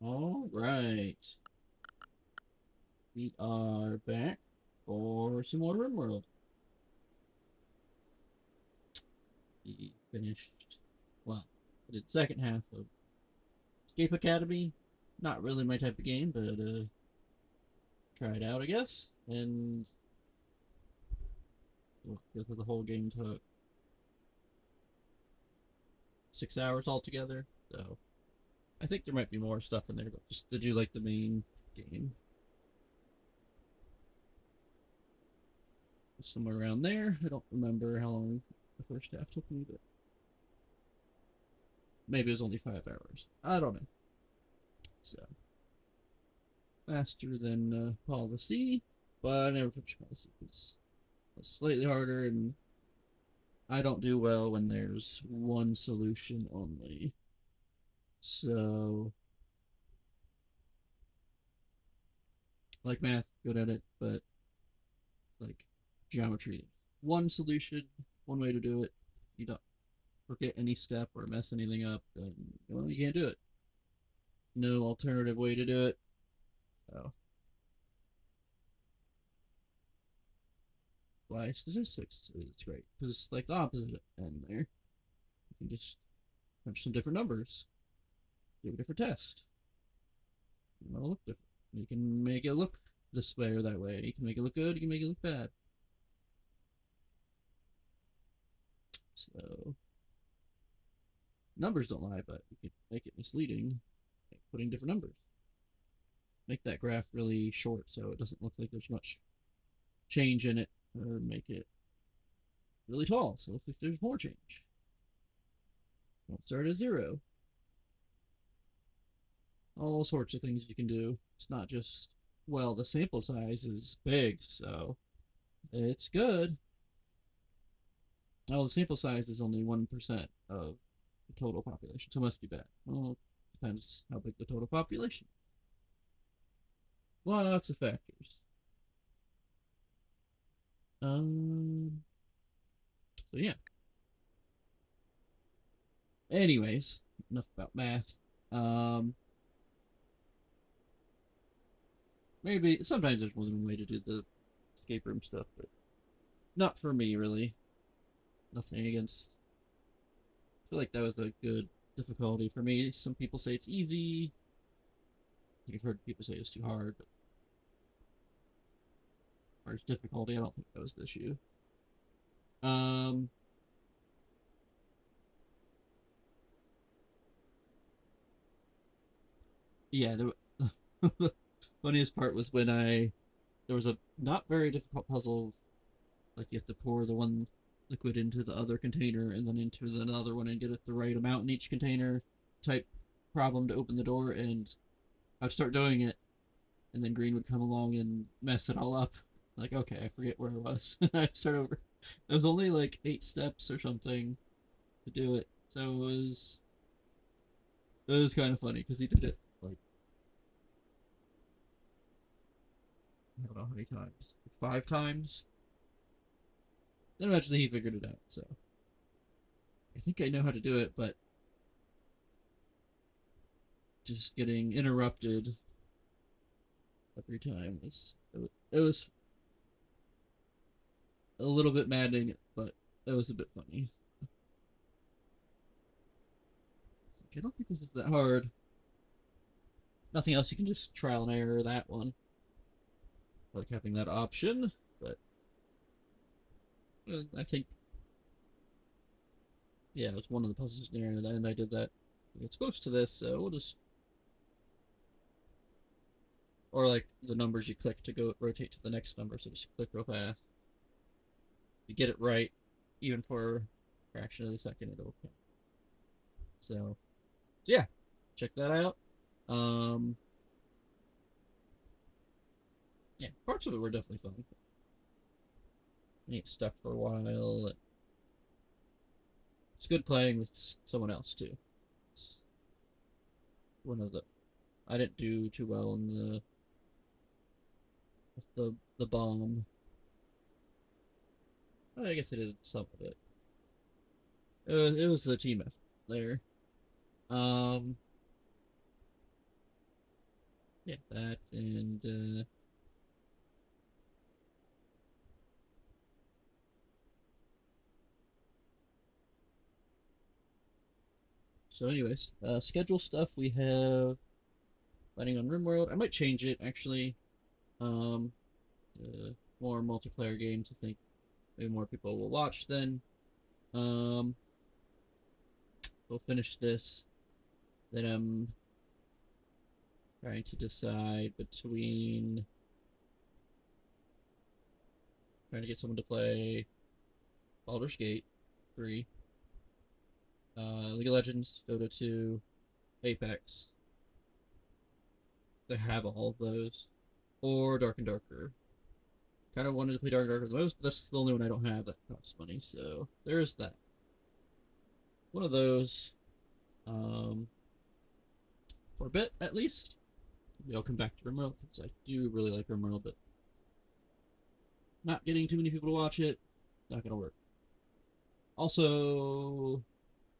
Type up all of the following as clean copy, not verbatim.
All right. We are back for some more RimWorld. We finished, well, I did second half of Escape Academy. Not really my type of game, but try it out, I guess. And we'll go through the whole game took 6 hours altogether. So I think there might be more stuff in there, but just to do like the main game. Somewhere around there. I don't remember how long the first half took me, but maybe it was only 5 hours. I don't know. So faster than policy, but I never finished policy because it's slightly harder, and I don't do well when there's one solution only. So, like math, good at it, but like geometry, one solution, one way to do it. You don't forget any step or mess anything up, then well, you can't do it. No alternative way to do it. So, why statistics is great because it's like the opposite end there. You can just punch some different numbers, do a different test. It'll look different. You can make it look this way or that way. You can make it look good. You can make it look bad. So numbers don't lie, but you could make it misleading, like putting different numbers. Make that graph really short so it doesn't look like there's much change in it, or make it really tall so it looks like there's more change. Don't start at zero. All sorts of things you can do. It's not just, well, the sample size is big, so it's good. Oh, the sample size is only 1% of the total population, so it must be bad. Well, it depends how big the total population is. Lots of factors. Um, so yeah. Anyways, enough about math. Um, maybe sometimes there's more than one way to do the escape room stuff, but not for me really. Nothing against. I feel like that was a good difficulty for me. Some people say it's easy. I think I've heard people say it's too hard, but as far as difficulty, I don't think that was the issue. Um, yeah, the funniest part was when there was a not very difficult puzzle, like you have to pour the one liquid into the other container and then into the another one and get it the right amount in each container type problem to open the door, and I'd start doing it and then Green would come along and mess it all up. Like, okay, I forget where I was. I'd start over. It was only like 8 steps or something to do it, so it was kind of funny because he did it like I don't know how many times, 5 times. Then eventually he figured it out. So I think I know how to do it, but just getting interrupted every time was a little bit maddening, but it was a bit funny. I don't think this is that hard. Nothing else. You can just trial and error that one. I like having that option, but I think yeah, it's one of the puzzles there, and I did that. It's close to this, so we'll just or like the numbers you click to go rotate to the next number. So just click real fast. You get it right, even for a fraction of a second, it'll count. So yeah, check that out. Um, yeah, parts of it were definitely fun. I get stuck for a while. It's good playing with someone else too. It's one of the I didn't do too well in the with the bomb. I guess I did some of it. It was a team effort there. Um, yeah, that and so anyways, schedule stuff we have planning on RimWorld. I might change it actually. Um, more multiplayer games. I think maybe more people will watch then. Um, we'll finish this. Then I'm trying to decide between trying to get someone to play Baldur's Gate 3, League of Legends, Dota 2, Apex. They have all of those, or Dark and Darker. Kind of wanted to play Dark and Darker the most, but that's the only one I don't have that costs money. So there's that. One of those, um, for a bit at least. Maybe I'll come back to RimWorld because I do really like RimWorld, but not getting too many people to watch it, not gonna work. Also,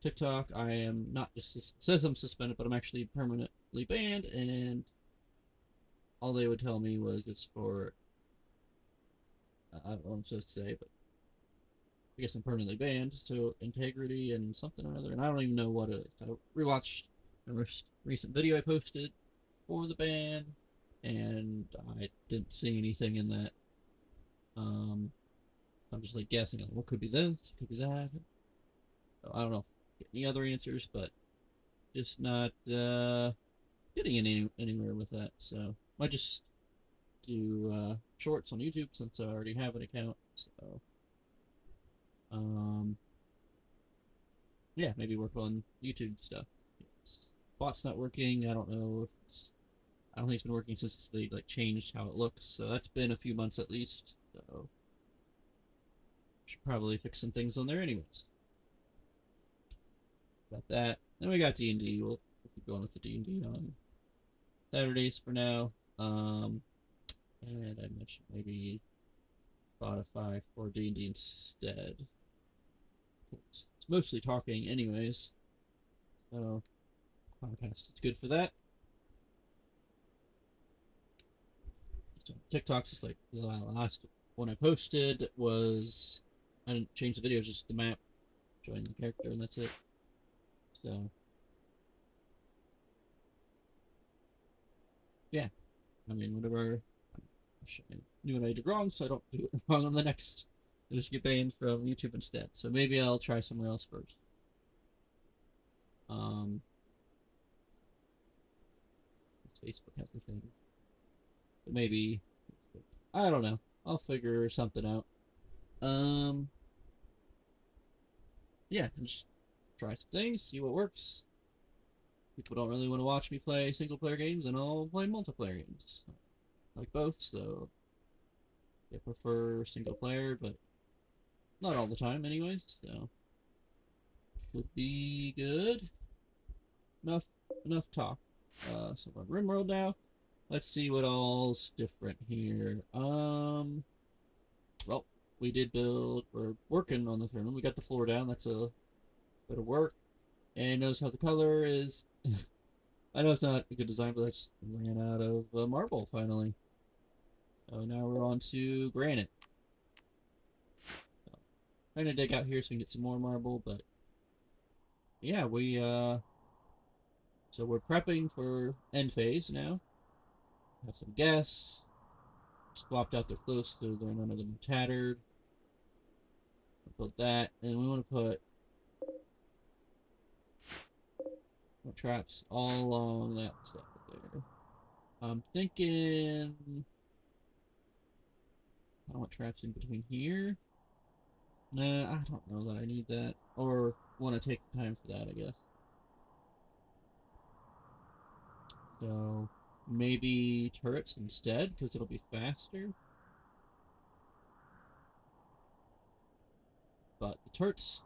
TikTok, I am not just says I'm suspended, but I'm actually permanently banned, and all they would tell me was it's for I don't know what I'm supposed to say, but I guess I'm permanently banned, so integrity and something or other, and I don't even know what it is. I rewatched a recent video I posted for the ban, and I didn't see anything in that. I'm just like guessing what could be this, could be that. So I don't know any other answers, but just not getting anywhere with that. So might just do shorts on YouTube since I already have an account. So um, yeah, maybe work on YouTube stuff. Bot's not working. I don't know if it's. I don't think it's been working since they like changed how it looks. So that's been a few months at least. So should probably fix some things on there anyways. Got that. Then we got D&D. We'll keep going with the D&D on Saturdays for now. And I mentioned maybe Spotify for D&D instead. It's mostly talking anyways. So podcast is good for that. So TikTok's just like the last one I posted was I didn't change the video, just the map, join the character, and that's it. So yeah, I mean whatever. I knew what I did wrong, so I don't do it wrong on the next. I just get banned from YouTube instead. So maybe I'll try somewhere else first. Um, Facebook has the thing, but maybe I don't know. I'll figure something out. Um, yeah, and just try some things, see what works. People don't really want to watch me play single player games, and I'll play multiplayer games. I like both, so I prefer single player, but not all the time, anyways. So should be good. Enough, enough talk. So we're on RimWorld now. Let's see what all's different here. Well, we did build. We're working on the tournament. We got the floor down. That's a bit of work. And notice how the color is. I know it's not a good design, but I just ran out of marble finally. So now we're on to granite. So, trying to dig out here so we can get some more marble, but yeah, so we're prepping for end phase now. Have some guests. Swapped out their clothes so they're none of them tattered. Put that, and we want to put traps all along that side there. I'm thinking I don't want traps in between here. Nah, I don't know that I need that, or want to take the time for that, I guess. So maybe turrets instead, because it'll be faster. But the turrets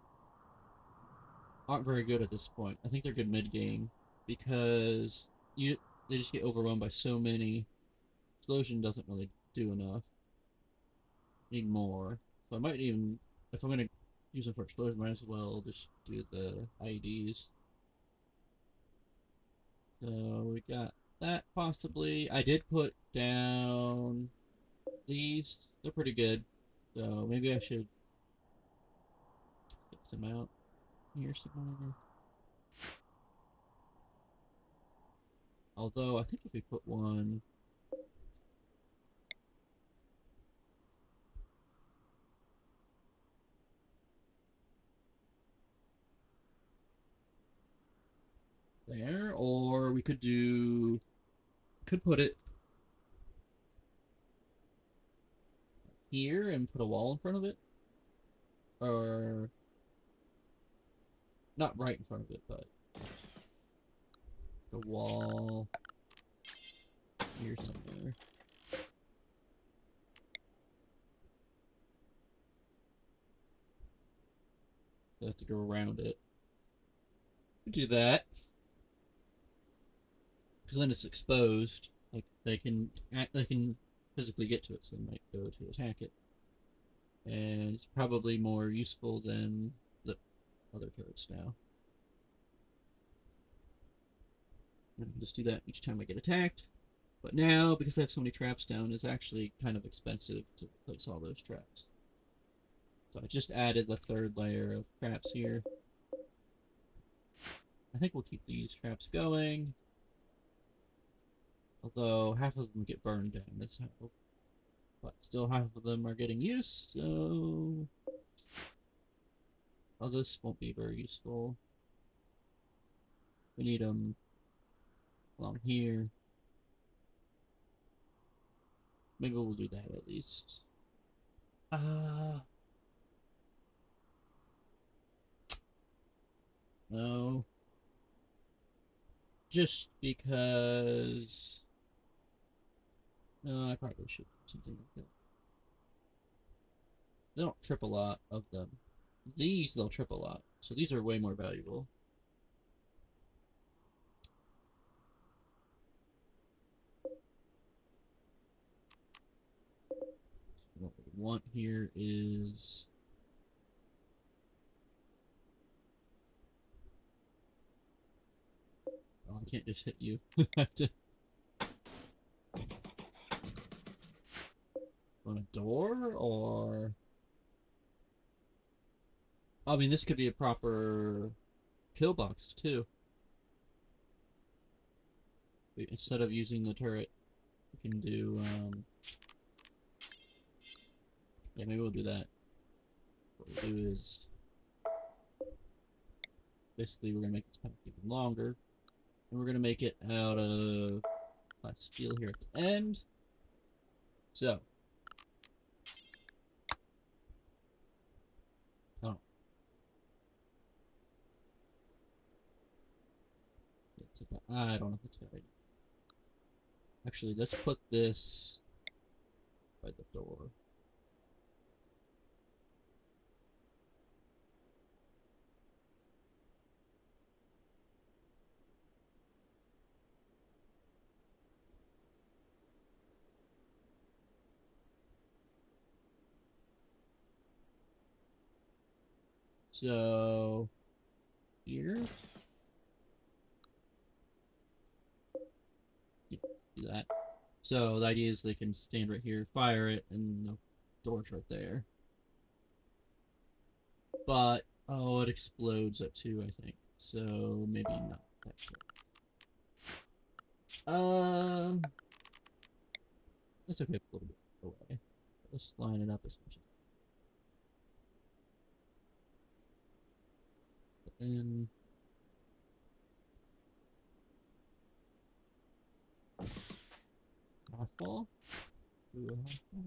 aren't very good at this point. I think they're good mid game because you they just get overwhelmed by so many. Explosion doesn't really do enough. Need more. So I might even, if I'm gonna use them for explosion, might as well just do the IEDs. So we got that possibly. I did put down these. They're pretty good. So maybe I should fix them out here somewhere. Although I think if we put one there, or we could put it here and put a wall in front of it, or not right in front of it, but the wall here somewhere. So I have to go around it. Do that because then it's exposed. Like they can physically get to it, so they might go to attack it, and it's probably more useful than the other turrets now. And just do that each time I get attacked. But now, because I have so many traps down, it's actually kind of expensive to replace all those traps. So I just added the third layer of traps here. I think we'll keep these traps going. Although half of them get burned down, that's how. But still half of them are getting used, so... Oh, this won't be very useful. We need them along here. Maybe we'll do that at least. No. Just because... No, I probably should do something like that. They don't trip a lot of them. These, they'll trip a lot. So these are way more valuable. What we want here is... Oh, I can't just hit you. I have to... On a door, or... I mean, this could be a proper kill box, too. Instead of using the turret, we can do, yeah, maybe we'll do that. What we'll do is... Basically, we're gonna make this path even longer. And we're gonna make it out of flat steel here at the end. So... Oh. I don't know if that's a good idea. Actually, let's put this by the door. So... Here? Yeah, do that. So the idea is they can stand right here, fire it, and the door's right there. But, oh, it explodes at 2, I think. So maybe not that good. It's okay, a little bit away. Let's line it up as much as then. Half wall? Do a half wall?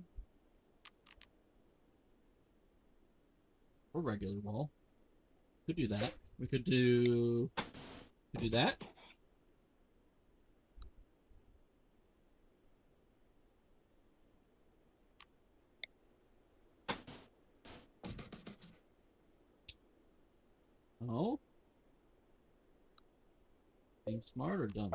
Or regular wall. Could do that. We could do that. Oh. Being smart or dumb?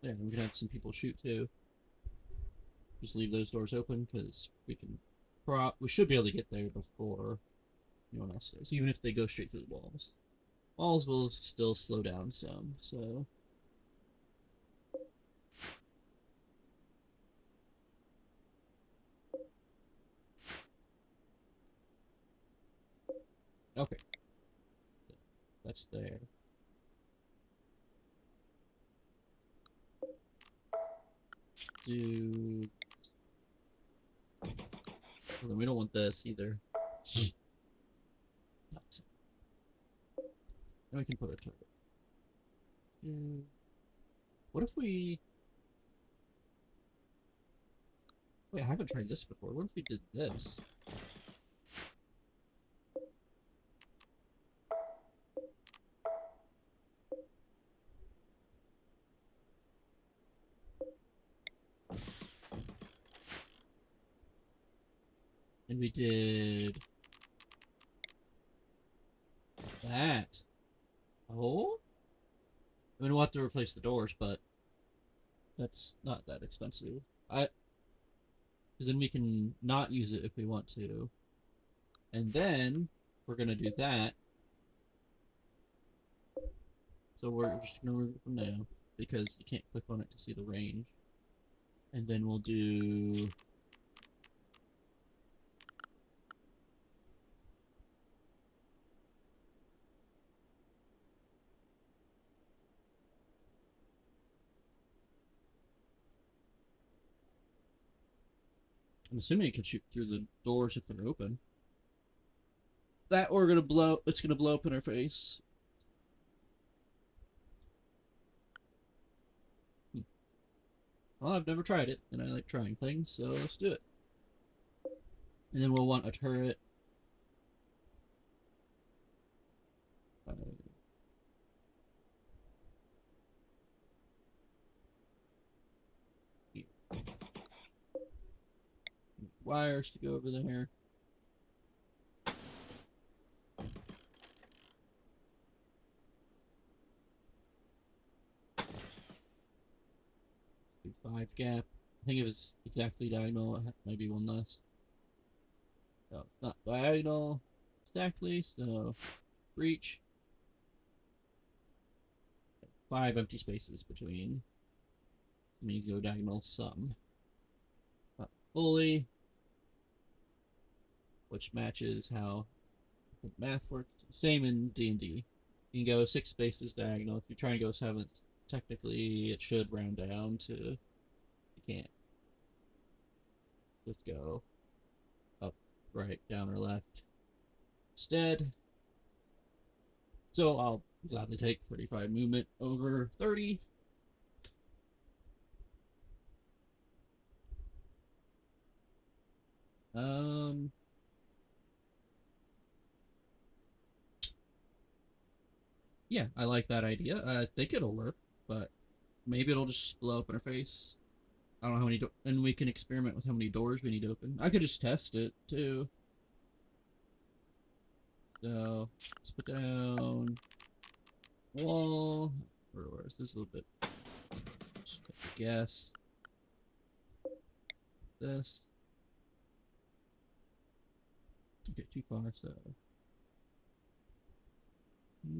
Yeah, we can have some people shoot too. Just leave those doors open because we should be able to get there before anyone else does, even if they go straight through the walls. Walls will still slow down some, so okay, that's there. Do well, then we don't want this either. Now we can put a turret. What if we? Wait, I haven't tried this before. What if we did this? And we did that. Oh? I mean, we'll have to replace the doors, but that's not that expensive. Because then we can not use it if we want to. And then we're gonna do that. So we're just gonna remove it from now because you can't click on it to see the range. And then we'll do I'm assuming it can shoot through the doors if they're open. That or it's gonna blow up in our face. Hmm. Well, I've never tried it, and I like trying things, so let's do it. And then we'll want a turret. Uh, Wires to go over there. Do 5 gap. I think if it's exactly diagonal, it might be one less. No, it's not diagonal exactly, so breach. 5 empty spaces between. Let me go diagonal some. Not fully, which matches how math works. Same in D&D. You can go 6 spaces diagonal. If you're trying to go 7th, technically it should round down to, you can't. Just go up, right, down, or left instead. So I'll gladly take 35 movement over 30. Um, yeah, I like that idea. I think it'll work, but maybe it'll just blow up in our face. I don't know how many, and we can experiment with how many doors we need to open. I could just test it too. So let's put down wall. Where is this a little bit? Just guess this. Don't get too far, so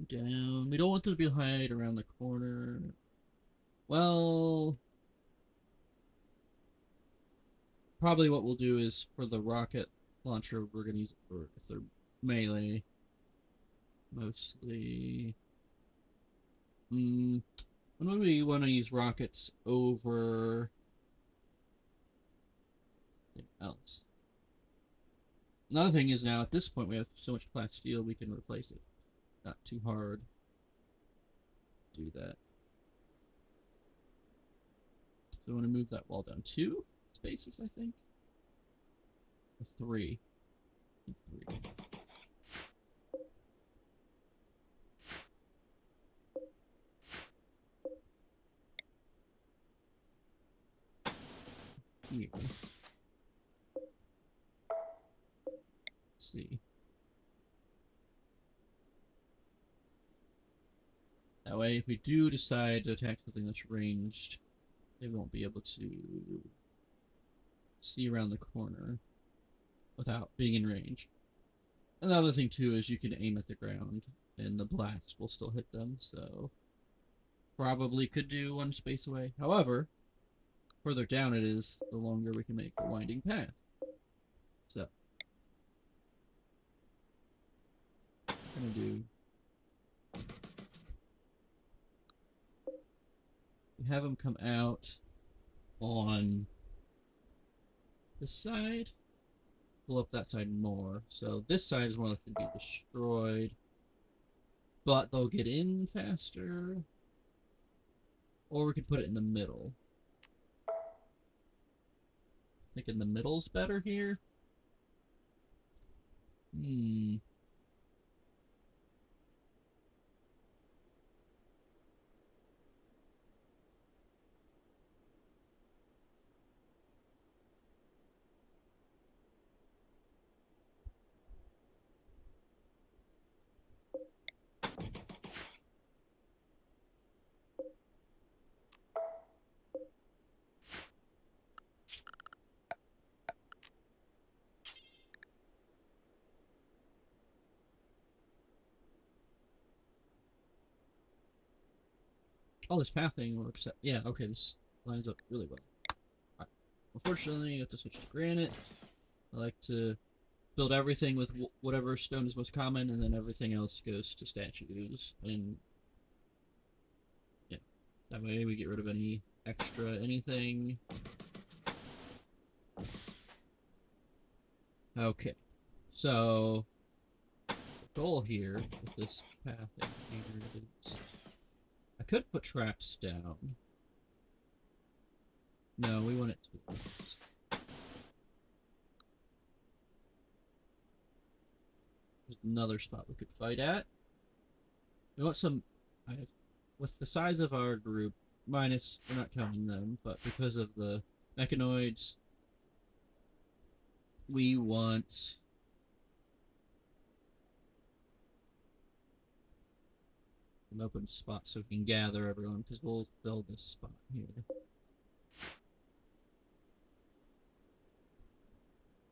down. We don't want it to be hide around the corner. Well, probably what we'll do is for the rocket launcher, we're gonna use it for if they're melee mostly. When would we want to use rockets over anything else? Another thing is now at this point we have so much flat steel we can replace it. Not too hard to do that. So I want to move that wall down 2 spaces, I think. Or 3. 3. Here. Let's see. That way, if we do decide to attack something that's ranged, they won't be able to see around the corner without being in range. Another thing too is you can aim at the ground and the blast will still hit them, so probably could do one space away. However, further down it is, the longer we can make the winding path. So I'm gonna do, we have them come out on this side, pull up that side more. So this side is more likely to be destroyed, but they'll get in faster. Or we could put it in the middle. Thinking the middle's better here. Oh, this pathing works. Yeah, okay, this lines up really well. Right. Unfortunately, you have to switch to granite. I like to build everything with whatever stone is most common, and then everything else goes to statues. And yeah, that way we get rid of any extra anything. Okay, so the goal here with this pathing here is I could put traps down. No, we want it to be this. There's another spot we could fight at. We want some. With the size of our group, minus we're not counting them, but because of the mechanoids, we want an open spot so we can gather everyone, because we'll fill this spot here.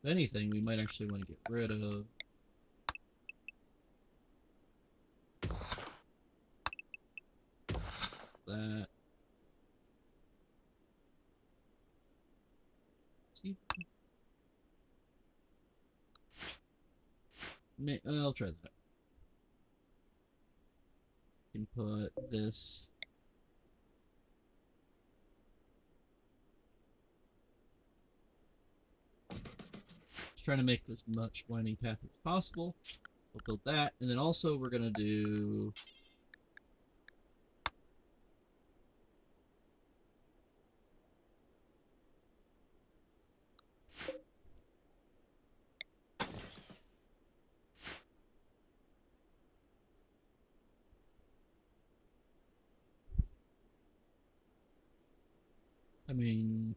If anything, we might actually want to get rid of that. See? I'll try that. Can put this. Just trying to make as much winding path as possible. We'll build that, and then also we're gonna do. I mean,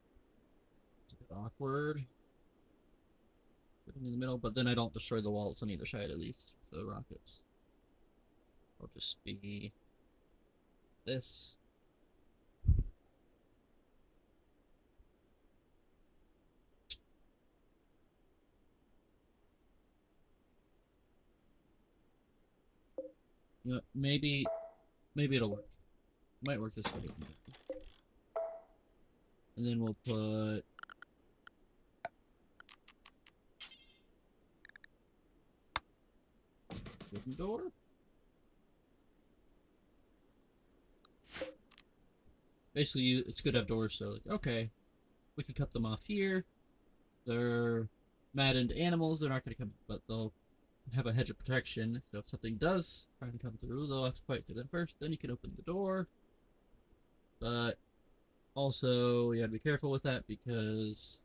it's a bit awkward putting in the middle, but then I don't destroy the walls on either side at least with the rockets. It'll just be this. You know, maybe it'll work. It might work this way. And then we'll put wooden door. Basically, it's good to have doors, so like, okay, we can cut them off here. They're maddened animals, they're not going to come, but they'll have a hedge of protection, so if something does try to come through, they'll have to fight through them first, then you can open the door. But also, you gotta be careful with that, because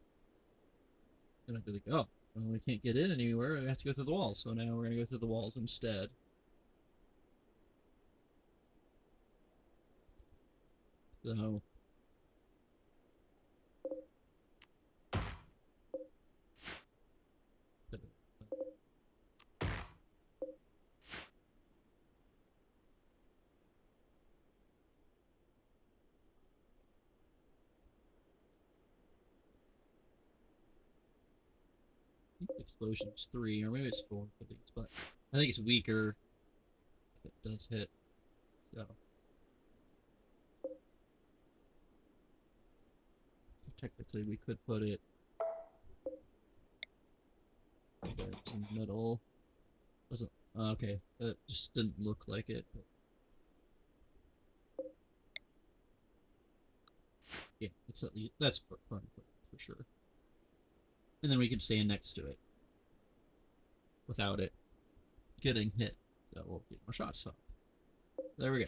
they're not gonna be like, oh, well, we can't get in anywhere, we have to go through the walls, so now we're gonna go through the walls instead. So explosions 3, or maybe it's 4 for these, but I think it's weaker if it does hit. So technically we could put it there in the middle. Doesn't okay, it just didn't look like it, but yeah, it's at least that's for sure. And then we can stand next to it without it getting hit. That will get more shots up. There we go.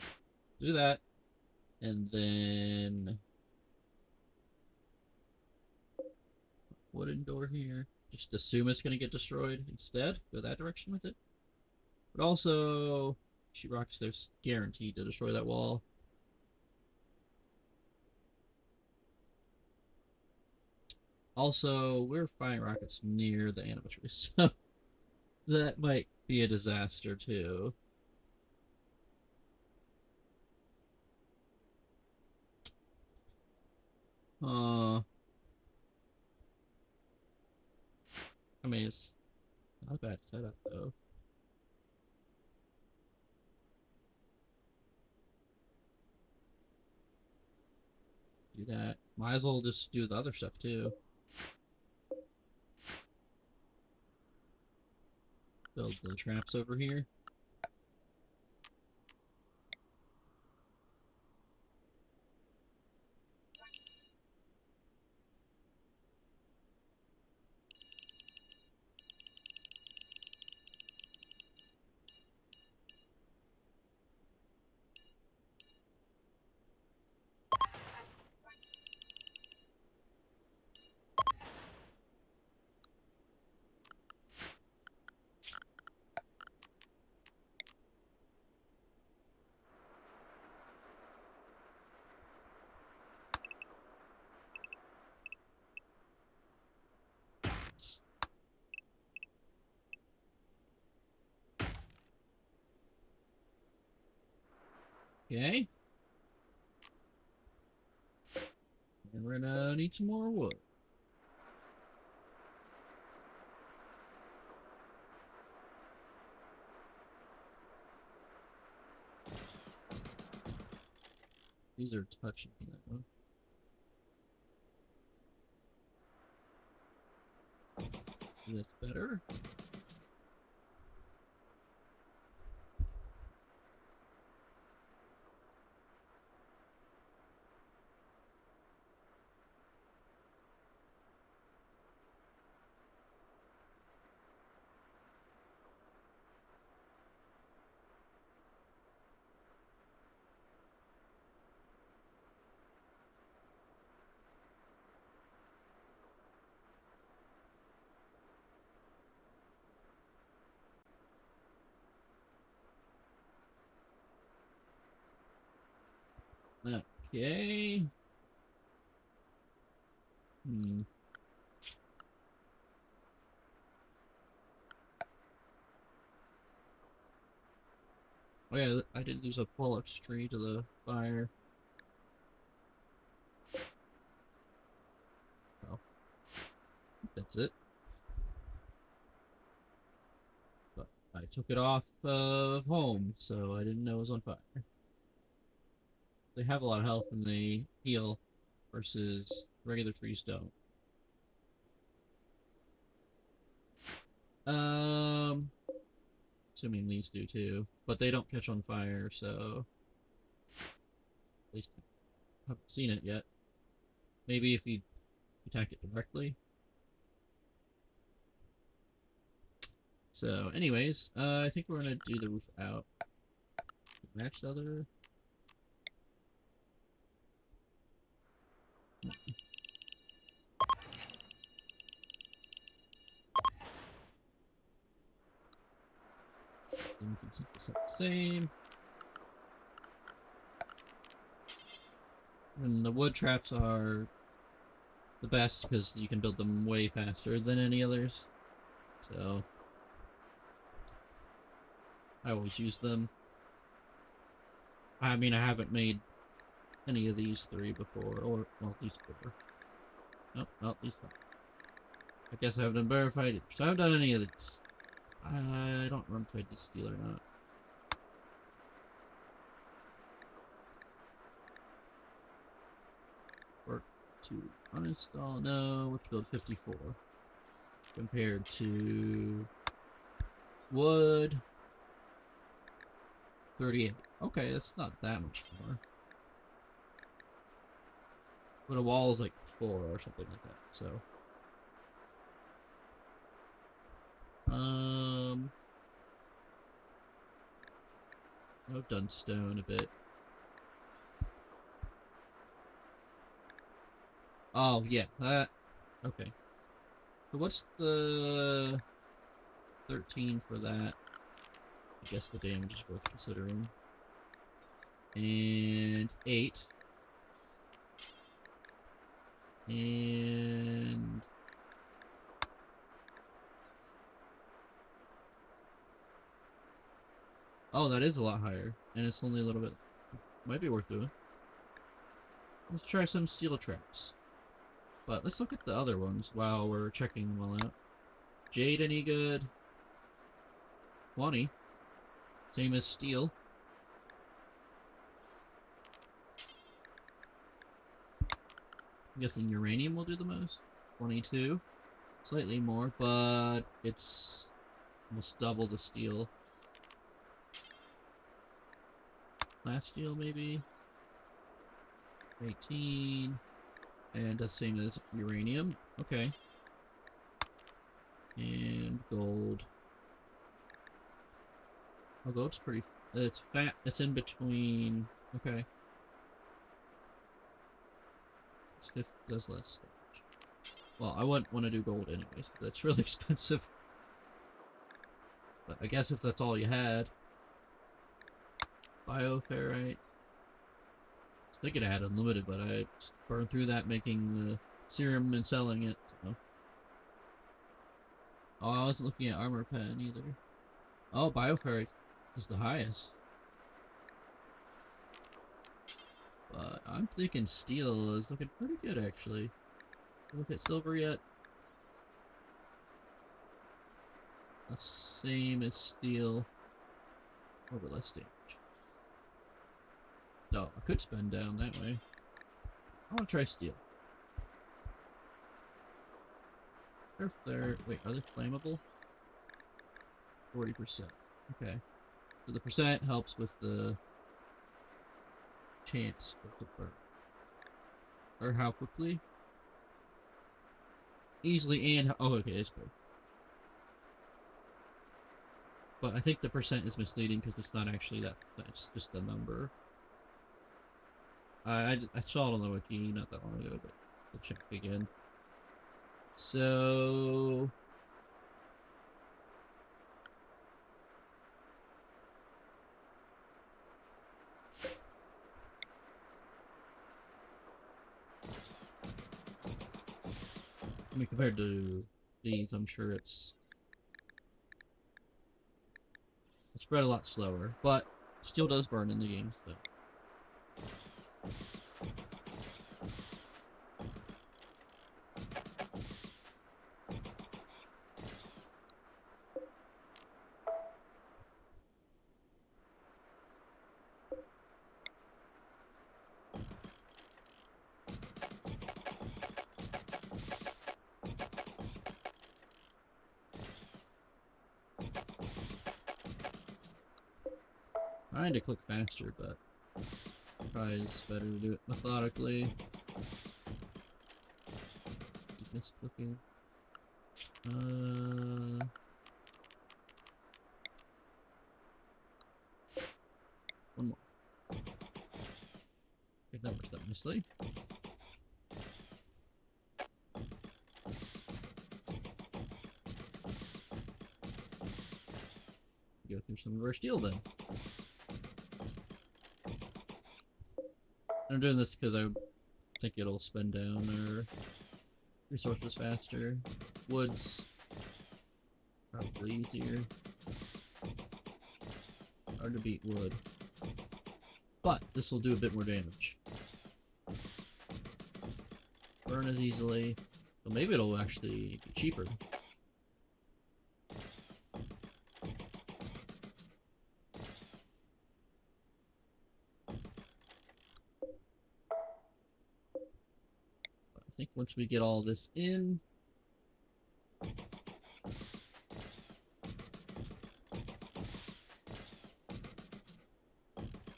Do that. And then wooden door here. Just assume it's going to get destroyed instead. Go that direction with it. But also, shoot rockets, there's guaranteed to destroy that wall. Also, we're firing rockets near the animators, so that might be a disaster too. I mean, it's not a bad setup though. Do that. Might as well just do the other stuff too. Build the traps over here. Okay. And we're gonna need some more wood. These are touching though. That's better. Okay. Hmm. Oh yeah, I did lose a Pollux tree to the fire. Oh, that's it. But I took it off of home, so I didn't know it was on fire. They have a lot of health and they heal, versus regular trees don't. Um, Assuming these do too, but they don't catch on fire, so at least I haven't seen it yet. Maybe if you attack it directly. So, anyways, I think we're gonna do the roof out. Match the other. Then we can set this up the same. And the wood traps are the best because you can build them way faster than any others. So I always use them. I mean, I haven't made any of these 3 before, or well, these 4. Nope, not these 5. I guess I haven't done verified either, so I haven't done any of these. I don't remember if I did steel or not. Work to uninstall, no, which build 54 compared to wood 38. Okay, that's not that much more. But a wall is like 4 or something like that, so. I've done stone a bit. Oh, yeah, that. Okay. So what's the 13 for that? I guess the damage is worth considering. And 8. And... oh, that is a lot higher. And it's only a little bit... might be worth doing. Let's try some steel traps. But let's look at the other ones while we're checking them all out. Jade any good? 20. Same as steel. I'm guessing uranium will do the most. 22. Slightly more, but it's almost double the steel. Glass steel, maybe? 18. And the same as uranium. Okay. And gold. Oh, gold's pretty... it's fat. It's in between... okay. It does less damage. Well, I wouldn't want to do gold anyways, because that's really expensive. But I guess if that's all you had... bioferrite... I was thinking I had unlimited, but I just burned through that making the serum and selling it, so... oh, I wasn't looking at armor pen either. Oh, bioferrite is the highest. But I'm thinking steel is looking pretty good, actually. Look at silver yet? The same as steel. Over less damage. No, I could spend down that way. I want to try steel. If they're... wait, are they flammable? 40%. Okay. So the percent helps with the chance of the burn. Or how quickly? Easily and... oh, okay, it's both. But I think the percent is misleading because it's not actually that. It's just a number. I saw it on the wiki not that long ago, but we'll check again. So... I mean, compared to these, I'm sure it's spread a lot slower, but steel does burn in the game, so. Trying to click faster, but probably it's better to do it methodically. Keep misclicking. One more. Okay, that works out nicely. Go through some of our steel then. I'm doing this because I think it'll spend down our resources faster. Wood's probably easier. Hard to beat wood. But this will do a bit more damage. Burn as easily, So maybe it'll actually be cheaper. I think once we get all this in,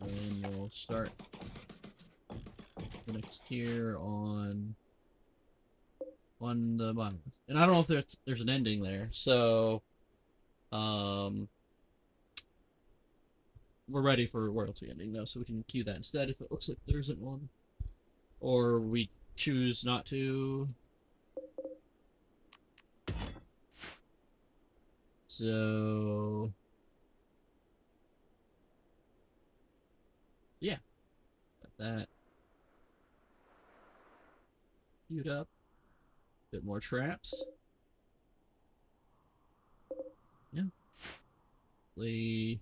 then we'll start the next tier on the bottom. And I don't know if there's an ending there, so we're ready for royalty ending though, so we can queue that instead if it looks like there isn't one, or we choose not to. So yeah, got that queued up. Bit more traps. Yeah, they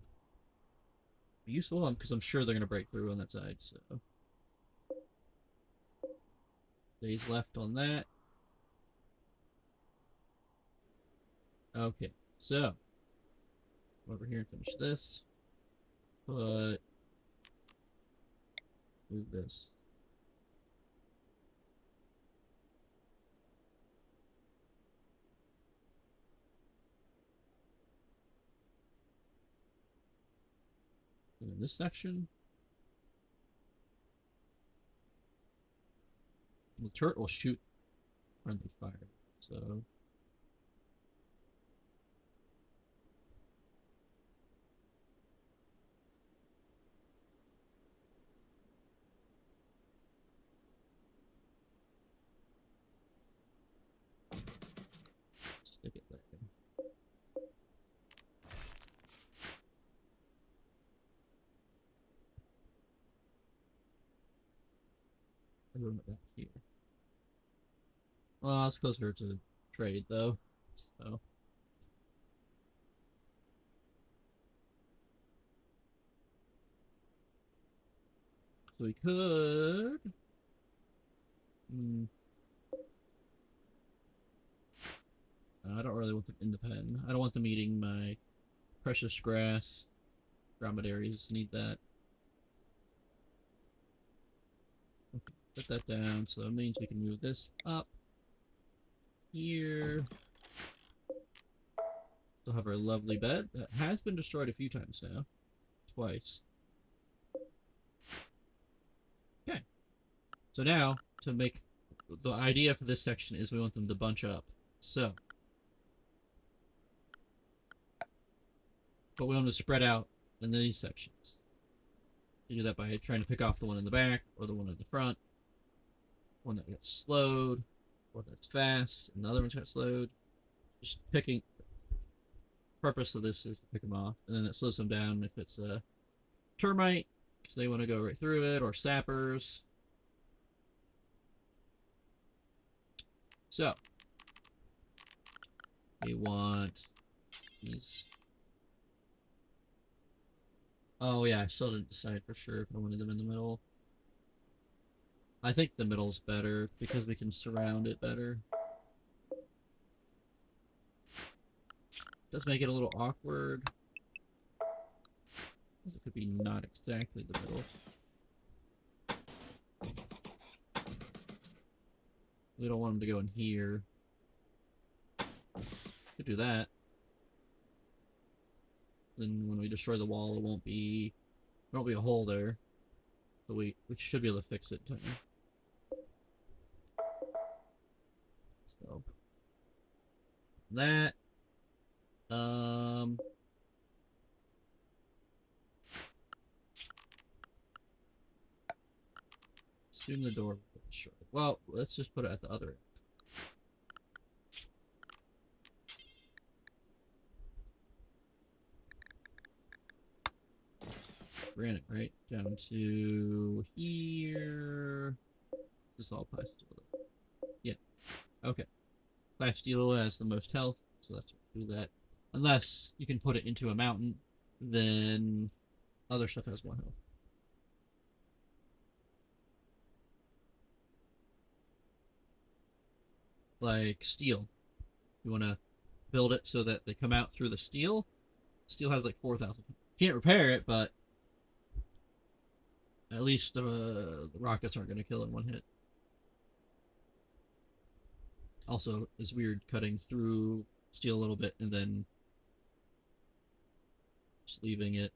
useful because I'm sure they're gonna break through on that side. So days left on that. Okay, so over here and finish this. But move this. And in this section, the turret will shoot friendly fire. So stick it there. I'm going back here. Well, it's closer to trade though, so we could. I don't really want them in the pen. I don't want them eating my precious grass. Dromedaries need that. Okay, put that down, so that means we can move this up here. We'll have our lovely bed that has been destroyed a few times now. Twice. Okay. So now, to make the idea for this section is we want them to bunch up. So, but we want them to spread out in these sections. You do that by trying to pick off the one in the back or the one in the front. One that gets slowed, one that's fast, and the other one's got slowed. Just picking. Purpose of this is to pick them off, and then it slows them down if it's a termite, because they want to go right through it, or sappers. So, we want these. Oh yeah, I still didn't decide for sure if I wanted them in the middle. I think the middle's better because we can surround it better. Does make it a little awkward. It could be not exactly the middle. We don't want them to go in here. Could do that. Then when we destroy the wall, there won't be a hole there. But we should be able to fix it in time. So that assume the door will be destroyed. Well, let's just put it at the other end. Granite, right? Down to here. This is all plasteel. Yeah. Okay. Plasteel has the most health, so let's do that. Unless you can put it into a mountain, then other stuff has more health. like steel. You want to build it so that they come out through the steel. Steel has like 4,000. Can't repair it, but at least the rockets aren't going to kill in one hit. Also, it's weird cutting through steel a little bit and then just leaving it.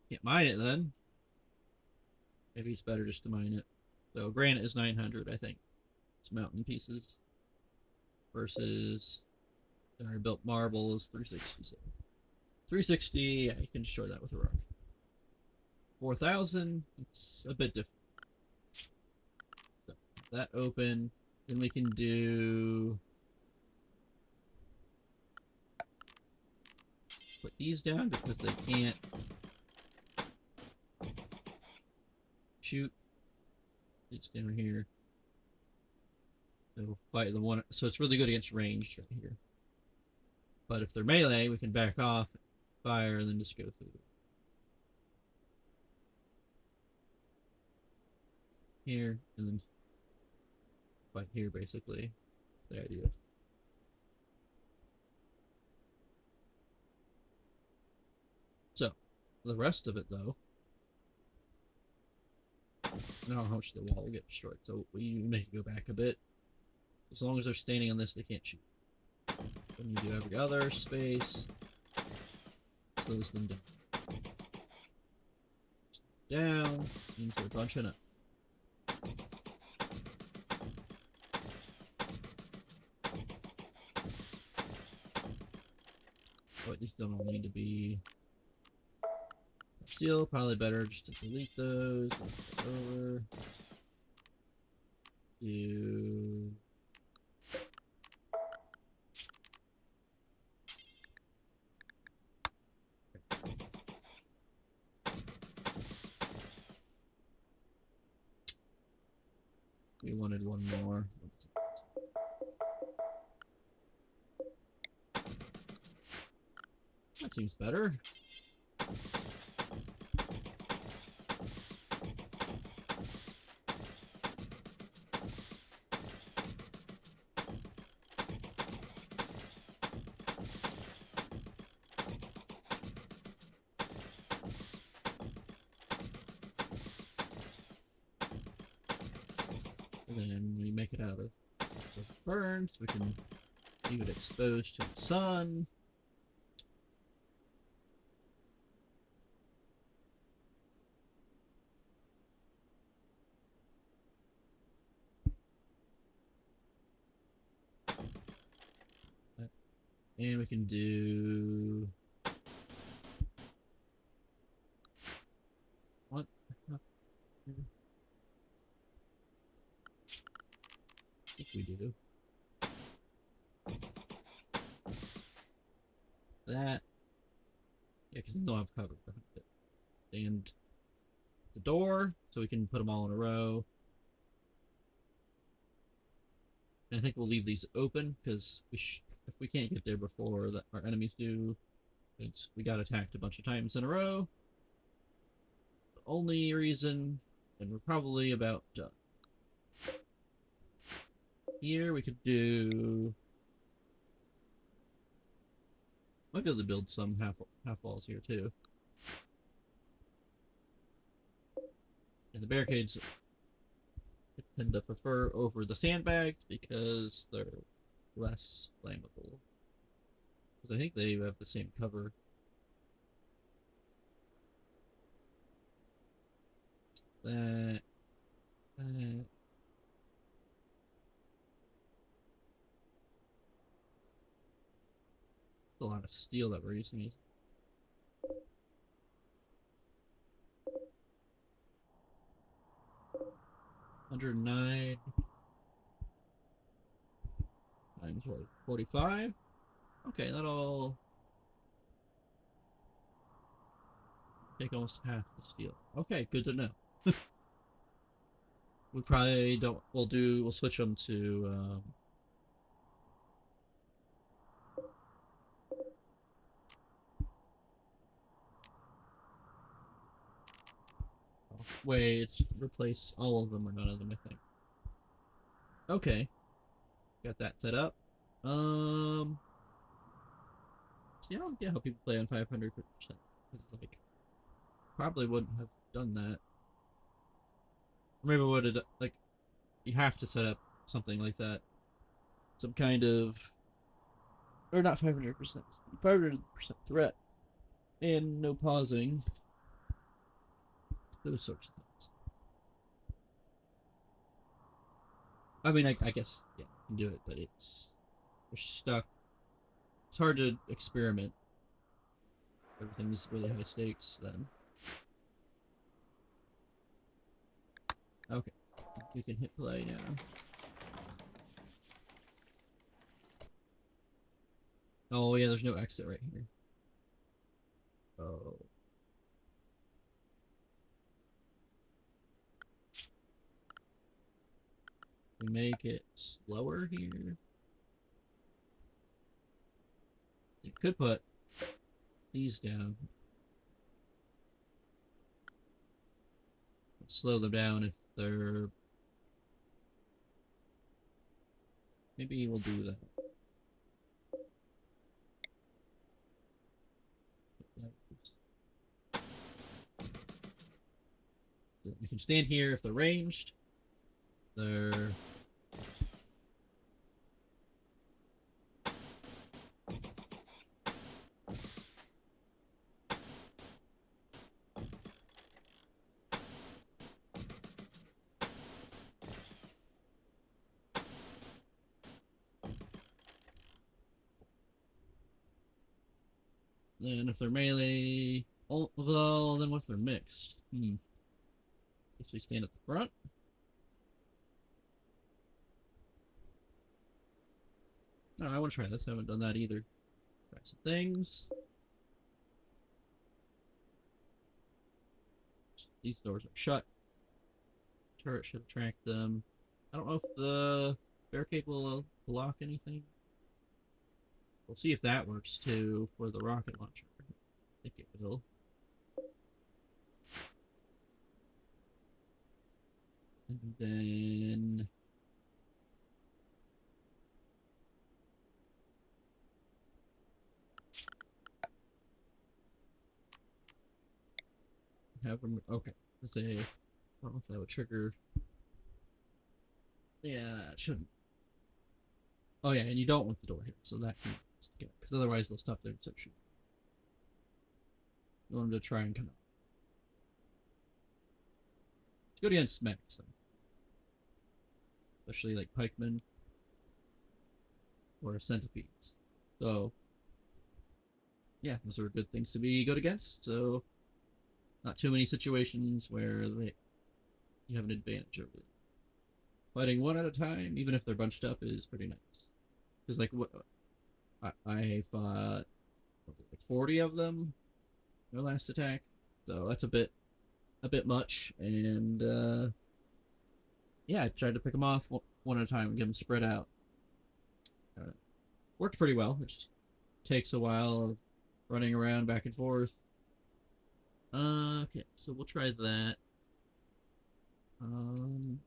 Can't mine it then. Maybe it's better just to mine it. So granite is 900, I think. It's mountain pieces. Versus our built marble is 360. So 360, yeah, you can destroy that with a rock. 4,000, it's a bit different. So that open. Then we can do... Put these down because they can't shoot. It's down here. It'll fight the one. So it's really good against ranged right here. But if they're melee, we can back off, fire, and then just go through here, and then fight here, basically. The idea. So, the rest of it, though, I don't know how much the wall will get destroyed, so we make it go back a bit. As long as they're standing on this, they can't shoot. Then you do every other space. Slows them down. Down, means they're bunching up. But these don't all need to be steel. Probably better just to delete those. Over. Do we wanted one more. That seems better. And then we make it out of doesn't burn, so we can leave it exposed to the sun. And we can do what? I think we do that. Yeah, because then they'll have cover behind it. And the door, so we can put them all in a row. And I think we'll leave these open because if we can't get there before that our enemies do, we got attacked a bunch of times in a row. The only reason, and we're probably about done. Here we could do. Might be able to build some half walls here too. And the barricades I tend to prefer over the sandbags because they're less flammable. Because I think they have the same cover. That. That. A lot of steel that we're using. 109 times what? 45? Okay, that'll take almost half the steel. Okay, good to know. We probably don't. We'll switch them to. Wait, it's replace all of them or none of them, I think. Okay. Got that set up. Um, See, I don't get how people play on 500%. Because it's like, probably wouldn't have done that. Or maybe would have, like, you have to set up something like that. Some kind of, or not 500%, 500% threat, and no pausing, those sorts of things. I mean, I guess, yeah, you can do it, but you're stuck. It's hard to experiment. Everything's really high stakes then. Okay, we can hit play now. Oh yeah, there's no exit right here. Oh, we make it slower here. You could put these down. Slow them down if they're. Maybe we'll do that. You can stand here if they're ranged. They're. And if they're melee. Oh, well, then what if they're mixed? Guess we stand at the front. No, I want to try this. I haven't done that either. Try some things. These doors are shut. Turret should attract them. I don't know if the barricade will block anything. We'll see if that works too for the rocket launcher. I think it will. And then have them. Okay, let's say. I don't know if that would trigger. Yeah, it shouldn't. Oh yeah, and you don't want the door here, so that can stick out because otherwise they'll stop there and start shooting. You want them to try and come out. It's good against mechs, so. Especially like pikemen or centipedes. So yeah, those are good things to be good against. So not too many situations where you have an advantage over them. Fighting one at a time, even if they're bunched up, is pretty nice. Because like what I fought like 40 of them in the last attack, so that's a bit much. And yeah, I tried to pick them off one at a time and get them spread out. Uh, Worked pretty well. It just takes a while of running around back and forth. Okay, so we'll try that.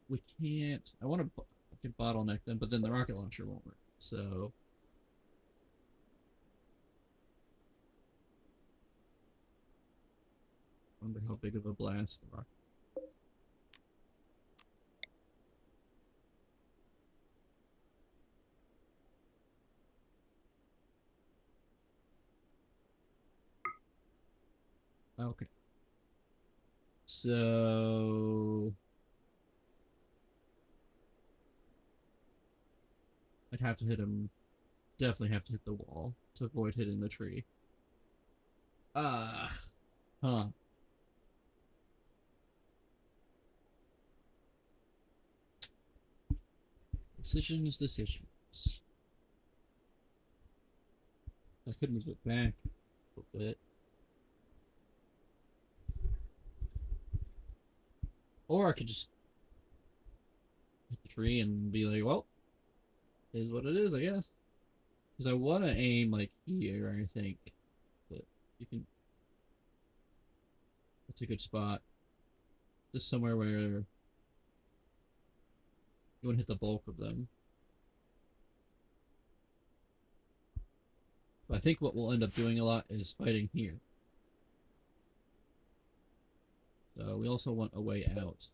We can't. I can bottleneck them, but then the rocket launcher won't work. So I wonder how big of a blast the rocket. Okay, so I'd have to hit him. Definitely have to hit the wall to avoid hitting the tree. Ah, huh. Decisions. I could move it back a little bit. Or I could just hit the tree and be like, well, is what it is, I guess. Because I want to aim like here, I think. But you can. That's a good spot. Just somewhere where you want to hit the bulk of them. But I think what we'll end up doing a lot is fighting here. So we also want a way out.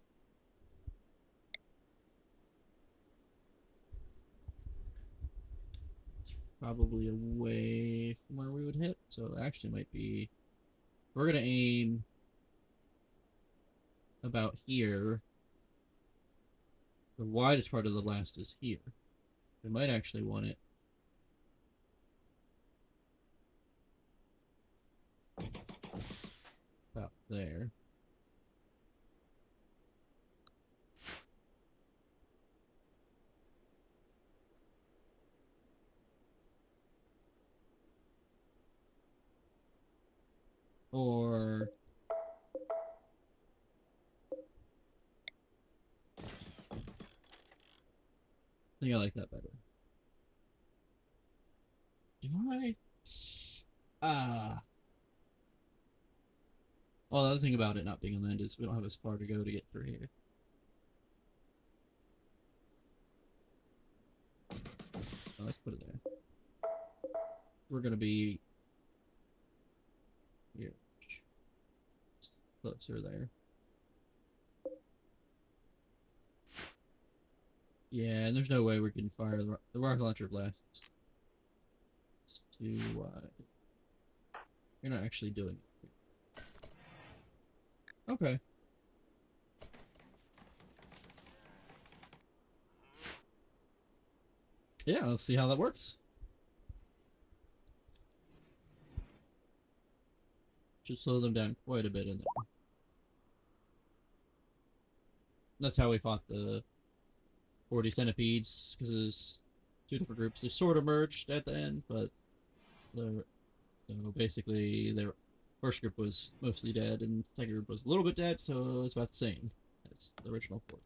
Probably away from where we would hit, so it actually might be... We're gonna aim about here. The widest part of the blast is here. We might actually want it about there. Or I think I like that better. Do I? Well, the other thing about it not being on land is we don't have as far to go to get through here. Oh, let's put it there. We're gonna be here, closer there. Yeah, and there's no way we can fire the rocket launcher blast. It's too wide. You're not actually doing it. Okay. Yeah, let's see how that works. Should slow them down quite a bit in there. That's how we fought the 40 centipedes, because there's two different groups. They sort of merged at the end, but they're, so basically their first group was mostly dead, and the second group was a little bit dead, so it's about the same as the original 40.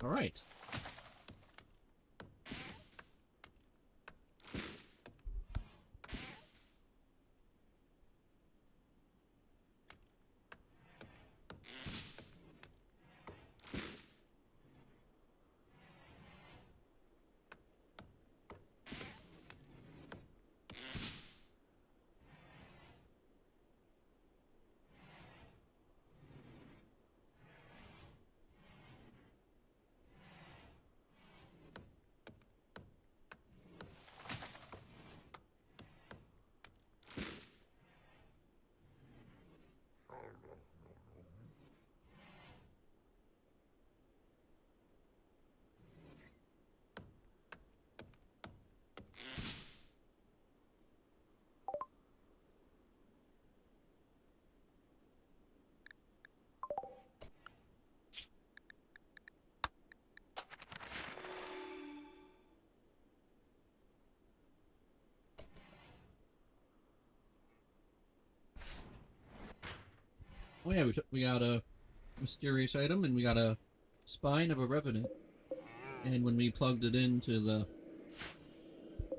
Alright. Oh yeah, we got a mysterious item, and we got a spine of a revenant. And when we plugged it into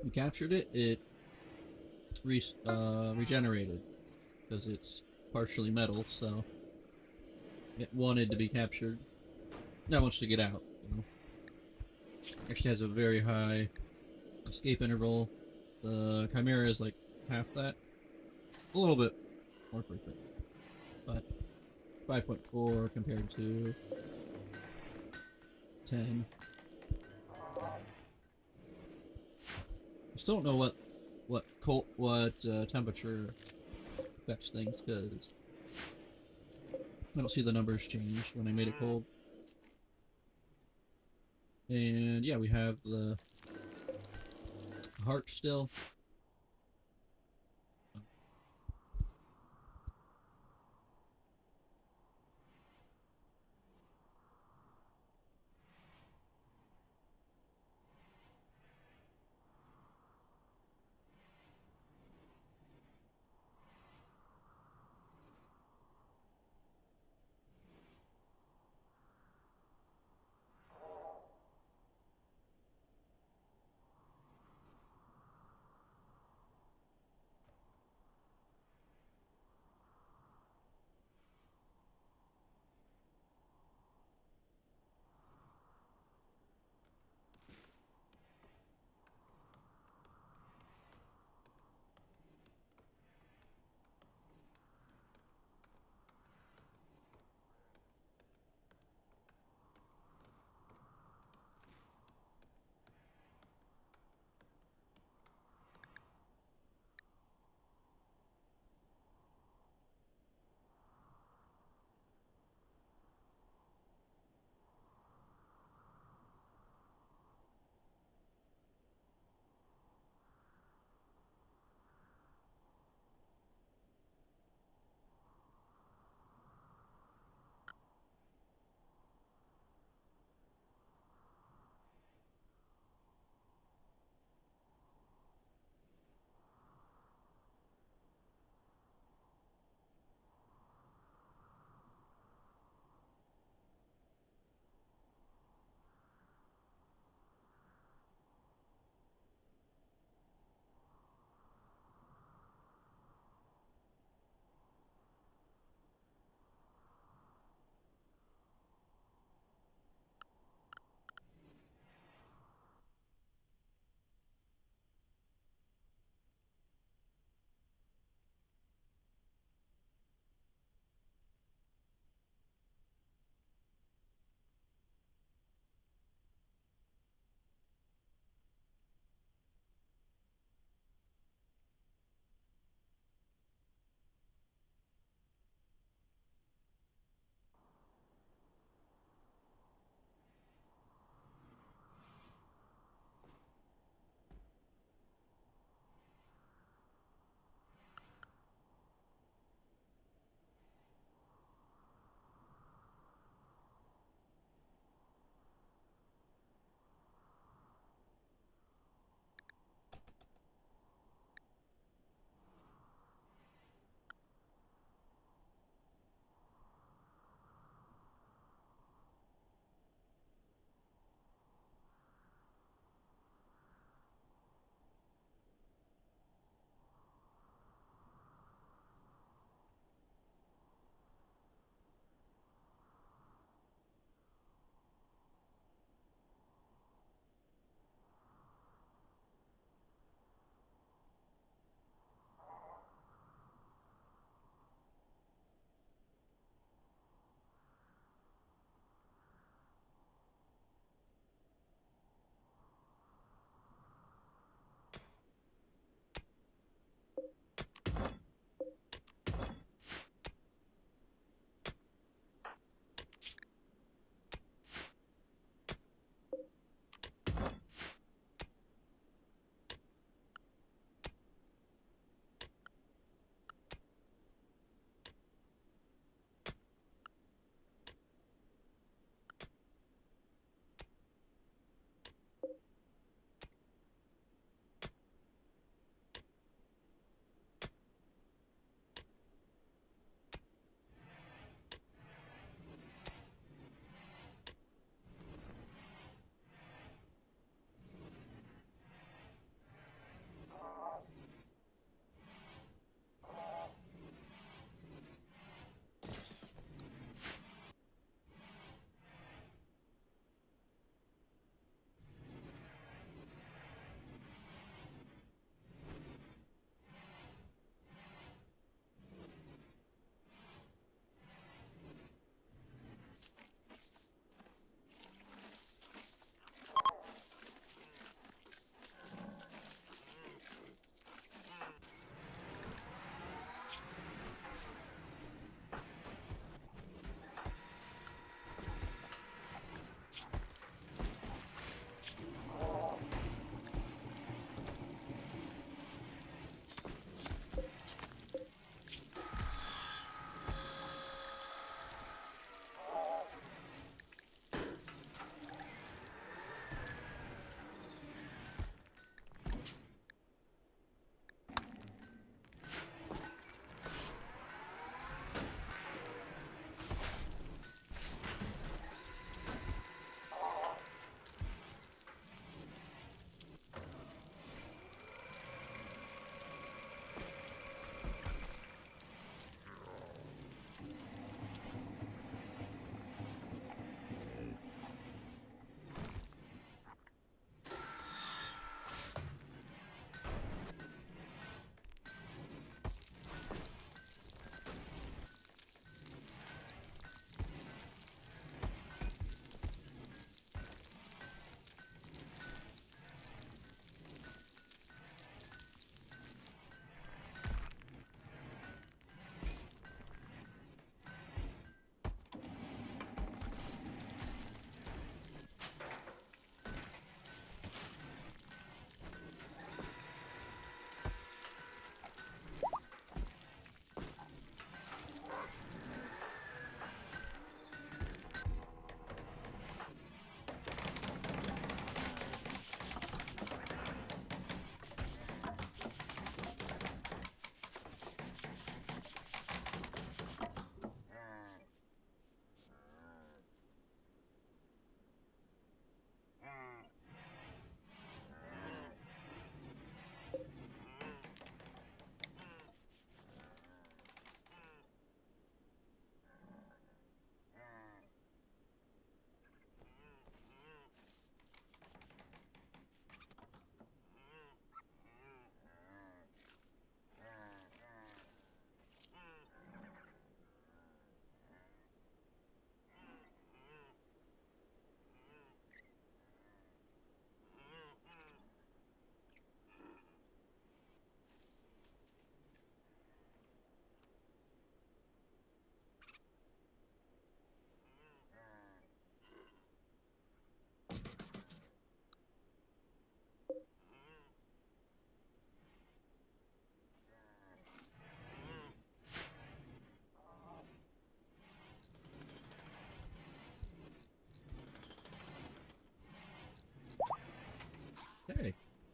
we captured it, it regenerated, because it's partially metal, so it wanted to be captured. Now it wants to get out, you know. Actually has a very high escape interval. The Chimera is like half that. A little bit more frequent. But 5.4 compared to 10. I still don't know what temperature affects things, because I don't see the numbers change when I made it cold. And yeah, we have the heart still.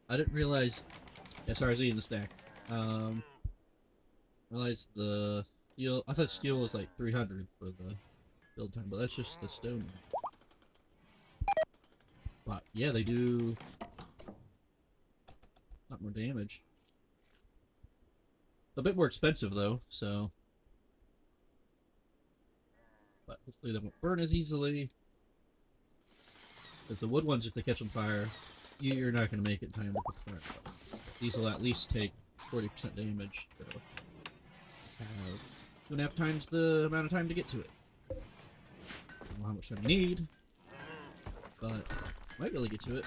I didn't realize. Yeah, sorry, I was eating the snack. Um, realized the steel. I thought steel was like 300 for the build time, but that's just the stone. But yeah, they do a lot more damage. A bit more expensive though, so. But hopefully they won't burn as easily. Because the wood ones, if they catch on fire, you're not going to make it in time to put the fire out. These will at least take 40% damage, so have 2.5 times the amount of time to get to it. I don't know how much time you need, but might be able to get to it.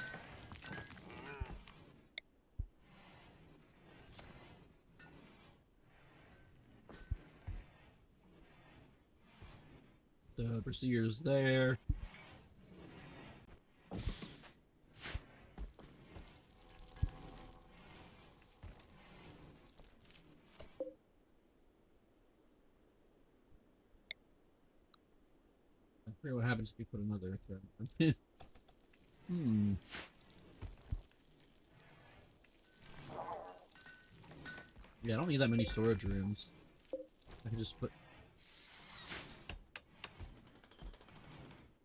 The Brasier's there. I forget what happens if you put another thread on. Hmm. Yeah, I don't need that many storage rooms. I can just put...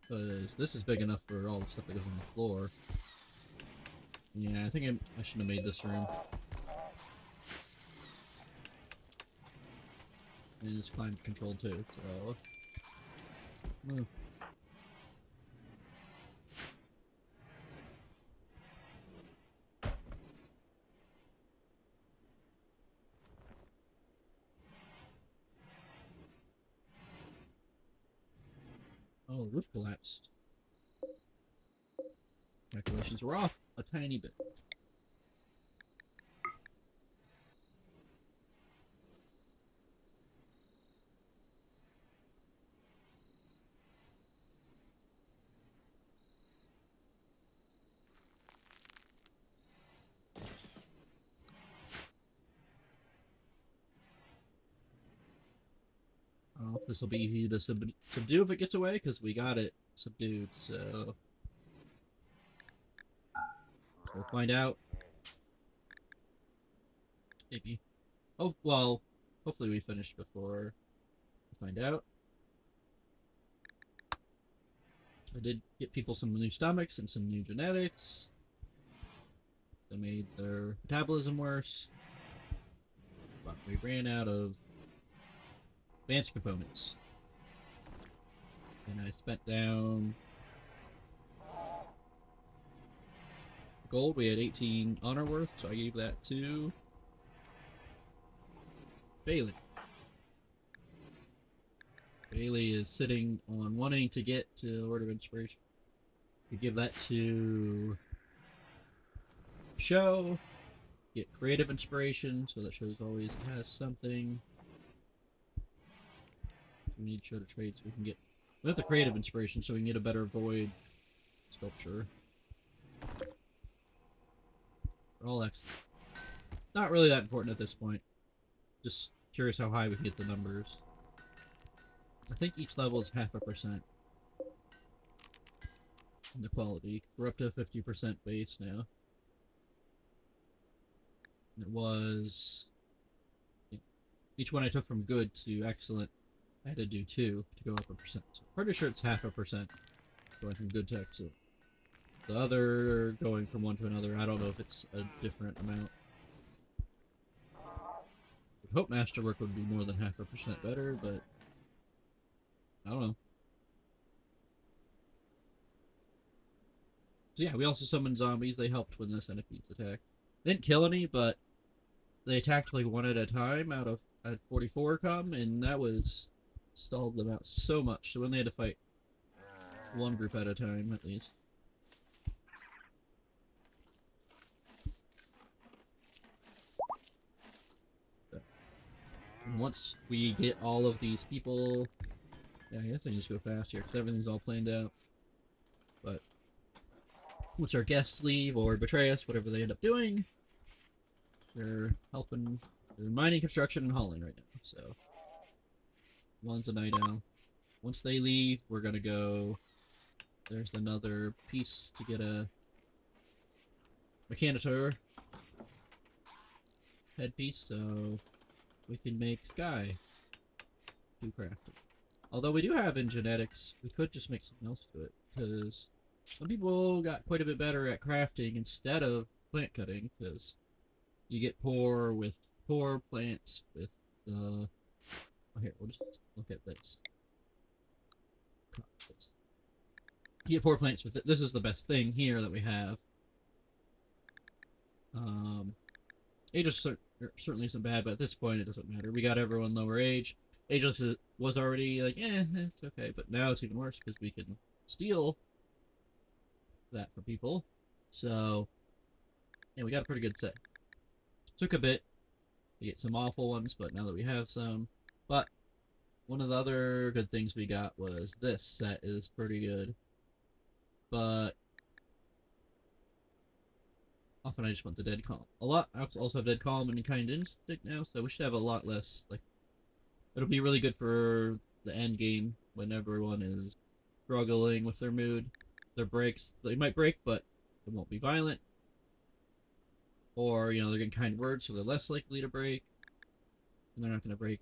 Because this is big enough for all the stuff that goes on the floor. Yeah, I think I should have made this room. And it's climate controlled too, so... Move. Oh, the roof collapsed. Calculations were off a tiny bit. I don't know if this will be easy to subdue if it gets away, because we got it subdued, so... We'll find out. Maybe. Oh, well, hopefully we finish before we find out. I did get people some new stomachs and some new genetics. They made their metabolism worse. But we ran out of advanced components. And I spent down gold. We had 18 honor worth, so I gave that to Bailey. Bailey is sitting on wanting to get to Word of Inspiration. We give that to Show. Get creative inspiration, so that shows always has something. We need Show to trade so we can get. We have the creative inspiration so we can get a better void sculpture. All excellent. Not really that important at this point. Just curious how high we can get the numbers. I think each level is 0.5% in the quality. We're up to 50% base now. It was... Each one I took from good to excellent, I had to do 2 to go up 1%. So I'm pretty sure it's 0.5% going from good to excellent. The other going from one to another, I don't know if it's a different amount. I hope Masterwork would be more than 0.5% better, but I don't know. So yeah, we also summoned zombies. They helped when the centipedes attacked. They didn't kill any, but they attacked like one at a time out of... I had 44 come, and that was... stalled them out so much. So when they had to fight one group at a time, at least. And once we get all of these people... Yeah, I guess I can just go fast here, because everything's all planned out. But once our guests leave or betray us, whatever they end up doing, they're helping... They're mining, construction, and hauling right now, so... One's a night owl. Once they leave, we're gonna go... There's another piece to get a... Mechanitor. headpiece, so we can make sky to craft it. Although we do have in genetics, we could just make something else to it, because some people got quite a bit better at crafting instead of plant cutting, because you get poor with poor plants with the... Oh, here, we'll just look at this. You get poor plants with it. This is the best thing here that we have. Age certainly isn't bad, but at this point it doesn't matter. We got everyone lower age. Ageless was already like, it's okay, but now it's even worse because we can steal that from people. So, yeah, we got a pretty good set. Took a bit to get some awful ones, but now that we have some. But one of the other good things we got was this set is pretty good. But often I just want the dead calm. I also have dead calm and kind instinct now, so we should have a lot less. Like, it'll be really good for the end game when everyone is struggling with their mood. Their breaks, they might break, but it won't be violent. Or, they're getting kind words, so they're less likely to break. And they're not going to break.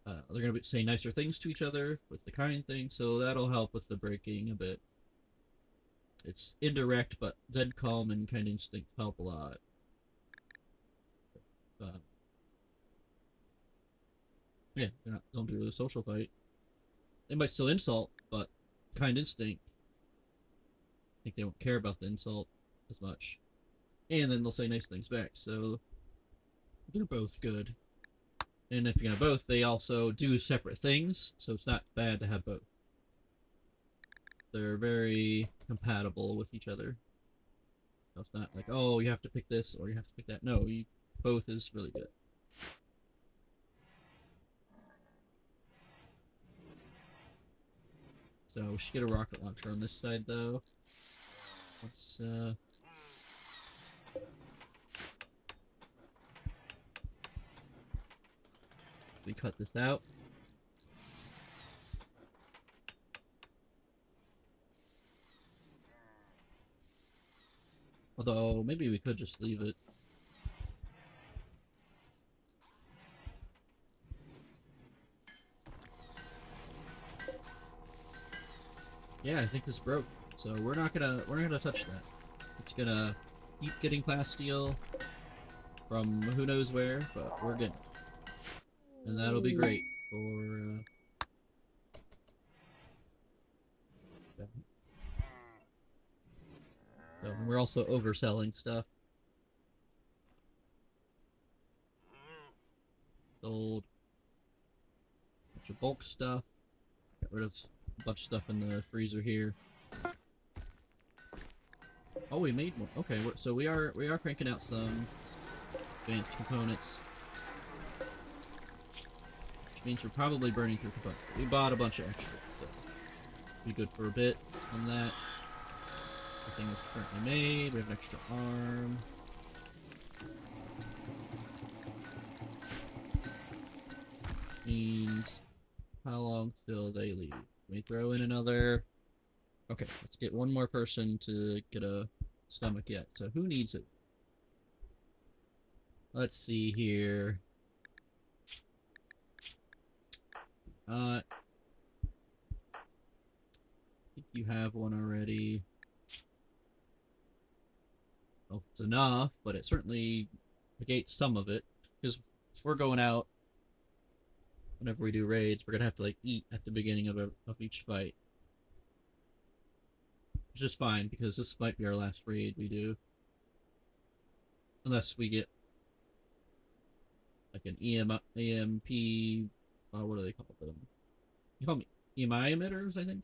They're going to say nicer things to each other with the kind thing, so that'll help with the breaking a bit. It's indirect, but dead calm and kind instinct help a lot. Yeah, don't do a social fight. They might still insult, but kind instinct, I think they won't care about the insult as much. And then they'll say nice things back, so they're both good. And if you're gonna both, they also do separate things, so it's not bad to have both. They're very compatible with each other. So it's not like, oh, you have to pick this or you have to pick that. No, both is really good. So we should get a rocket launcher on this side, though. Let's, we cut this out. Although, maybe we could just leave it. Yeah, I think this broke. So we're not gonna touch that. It's gonna keep getting plasteel from who knows where, but we're good. And that'll be great for so we're also overselling stuff. Sold a bunch of bulk stuff. Got rid of a bunch of stuff in the freezer here. Oh, we made one. Okay, so we are cranking out some advanced components, which means we're probably burning through components. We bought a bunch of extra, so be good for a bit on that. Everything is currently made. We have an extra arm. Means how long till they leave? We throw in another. Okay, let's get one more person to get a stomach yet. So who needs it? Let's see here. I think you have one already. I don't know if it's enough, but it certainly negates some of it. Because if we're going out, whenever we do raids, we're gonna have to like eat at the beginning of each fight. Which is fine, because this might be our last raid we do. Unless we get like an EMP, what do they call them? You call them EMI emitters, I think?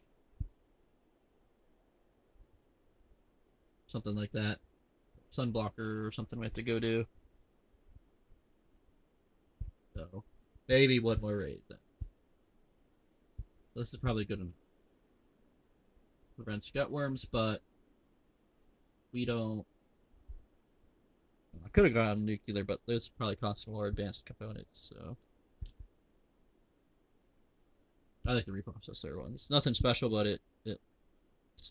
Something like that. Sunblocker or something we have to go do. So, maybe one more raid then. This is probably good enough. Prevents gutworms, but we don't. I could have gone nuclear, but those probably cost more advanced components, so. I like the reprocessor one. It's nothing special, but it's the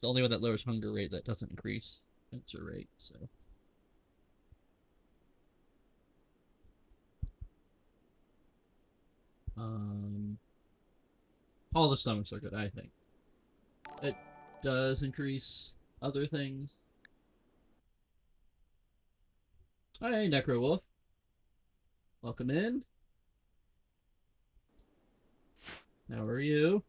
only one that lowers hunger rate that doesn't increase cancer rate, so. Um, all the stomachs are good, I think. It does increase other things. Hi, Necro Wolf. Welcome in. How are you?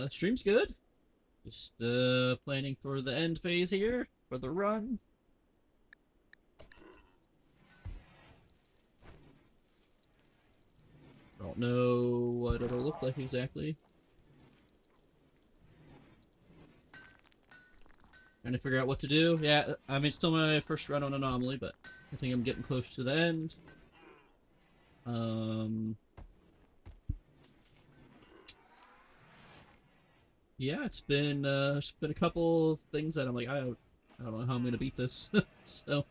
Stream's good. Just planning for the end phase here for the run. Don't know what it'll look like exactly. Trying to figure out what to do. Yeah, I mean, it's still my first run on Anomaly, but I think I'm getting close to the end. Yeah, it's been a couple of things that I'm like, I don't know how I'm gonna beat this. So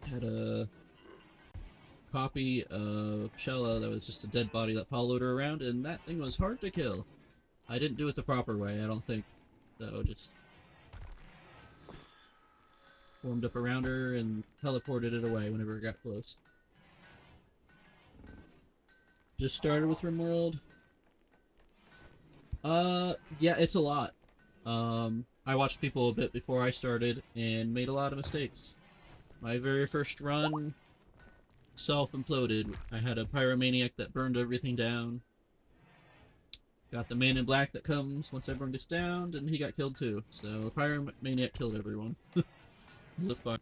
had a copy of Shella that was just a dead body that followed her around, and that thing was hard to kill. I didn't do it the proper way, I don't think. So just formed up around her and teleported it away whenever it got close. Just started with RimWorld. Yeah, it's a lot. I watched people a bit before I started and made a lot of mistakes. My very first run self-imploded. I had a pyromaniac that burned everything down. Got the man in black that comes once everyone gets down, and he got killed too. So the pyromaniac killed everyone. It was a fire.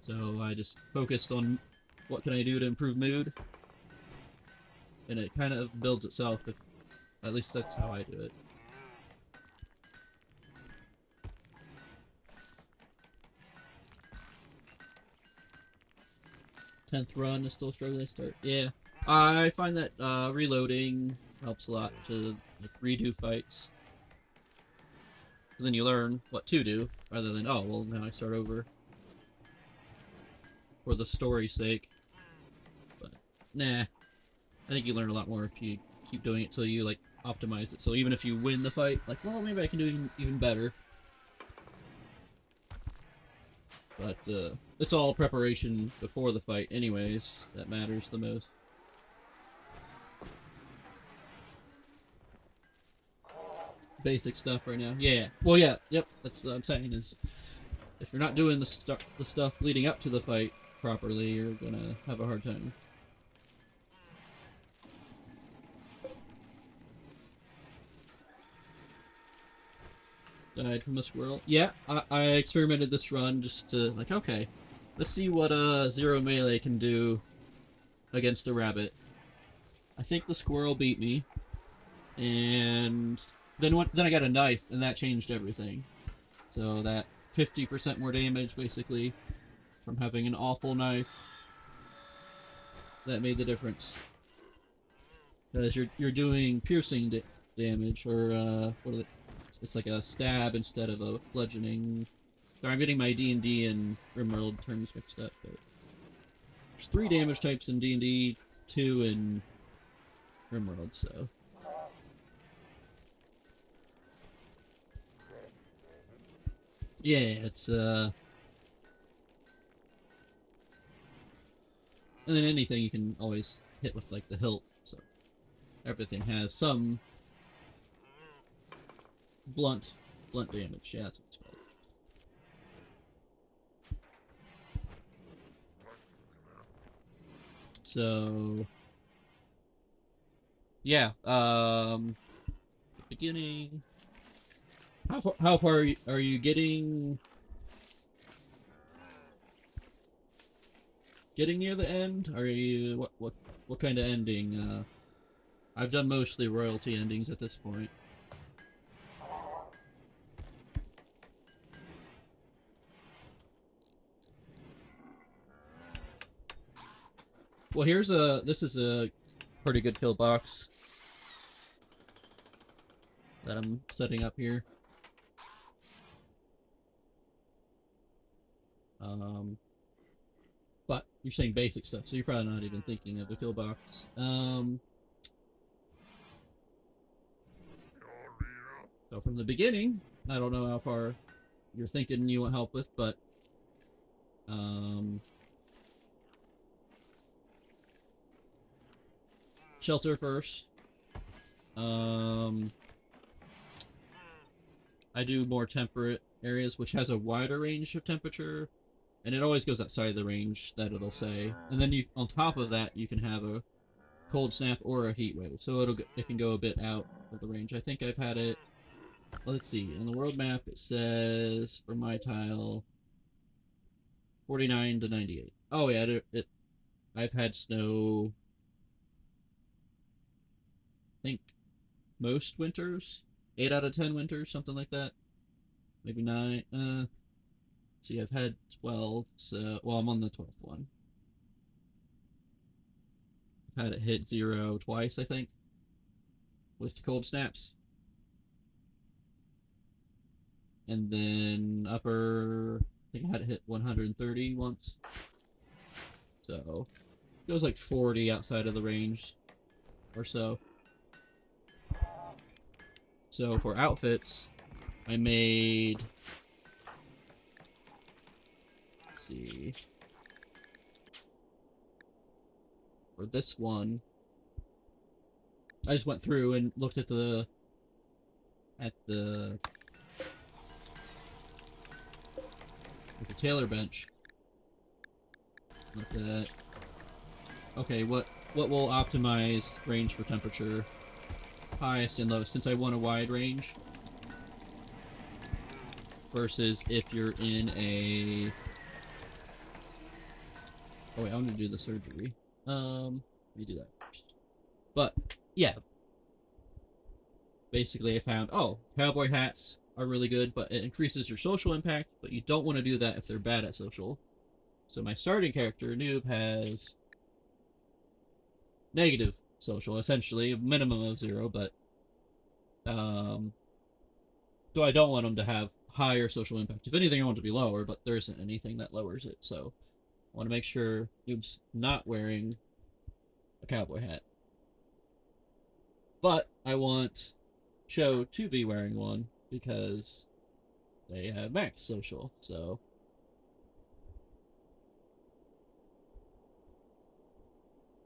So I just focused on what can I do to improve mood, and it kind of builds itself. At least that's how I do it. 10th run is still struggling to start. Yeah, I find that reloading helps a lot to like, redo fights. Then you learn what to do, rather than, oh, well, now I start over for the story's sake. But, nah, I think you learn a lot more if you keep doing it till you, like, optimize it. So even if you win the fight, like, well, maybe I can do even better. But, it's all preparation before the fight anyways that matters the most. Basic stuff right now. Yeah. Well, yeah. Yep. That's what I'm saying is, if you're not doing the stuff leading up to the fight properly, you're gonna have a hard time. Died from a squirrel. Yeah, I experimented this run just to like, okay, let's see what zero melee can do against a rabbit. I think the squirrel beat me, and then I got a knife, and that changed everything. So that 50% more damage basically from having an awful knife, that made the difference. Because you're doing piercing damage, or what are they? It's like a stab instead of a bludgeoning. Sorry, I'm getting my D&D and RimWorld terms mixed up. But there's 3 damage types in D&D, 2 in RimWorld, so. Yeah, it's and then anything you can always hit with like the hilt, so everything has some blunt damage. Yeah, that's what it's called. So yeah, beginning. How far are you getting near the end? Are you what kind of ending? I've done mostly royalty endings at this point. Well, this is a pretty good kill box that I'm setting up here. But you're saying basic stuff, so you're probably not even thinking of the kill box. So from the beginning, I don't know how far you're thinking you want help with, but um, shelter first. Um, I do more temperate areas, which has a wider range of temperature, and it always goes outside the range that it'll say. And then you, on top of that, you can have a cold snap or a heat wave, so it can go a bit out of the range. I think I've had it. Let's see. On the world map, it says for my tile 49 to 98. Oh yeah, I've had snow. I think most winters, 8 out of 10 winters, something like that. Maybe nine. See, I've had 12. So, well, I'm on the 12th one. I've had it hit 0 twice, I think, with the cold snaps. And then upper, I think I had it hit 130 once. So it was like 40 outside of the range or so. So for outfits, I made, let's see, for this one, I just went through and looked at the tailor bench. Looked at, okay, what will optimize range for temperature, highest and lowest, since I want a wide range versus if you're in a, oh wait, I want to do the surgery. Let me do that first. But yeah, basically I found, oh, cowboy hats are really good, but it increases your social impact, but you don't want to do that if they're bad at social. So my starting character, Noob, has negative social, essentially, a minimum of 0, but um, so I don't want him to have higher social impact. If anything, I want it to be lower, but there isn't anything that lowers it, so I want to make sure Noob's not wearing a cowboy hat. But I want Cho to be wearing one because they have max social, so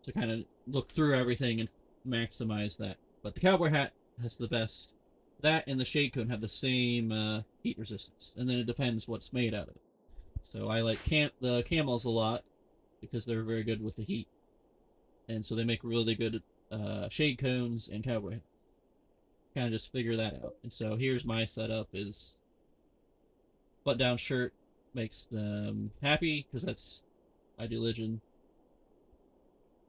to kind of look through everything and maximize that. But the cowboy hat has the best. That and the shade cone have the same heat resistance, and then it depends what's made out of it. So I like the camels a lot because they're very good with the heat, and so they make really good shade cones and cowboy hats. Kind of just figure that out. And so here's my setup: is button-down shirt makes them happy because that's I do Legion.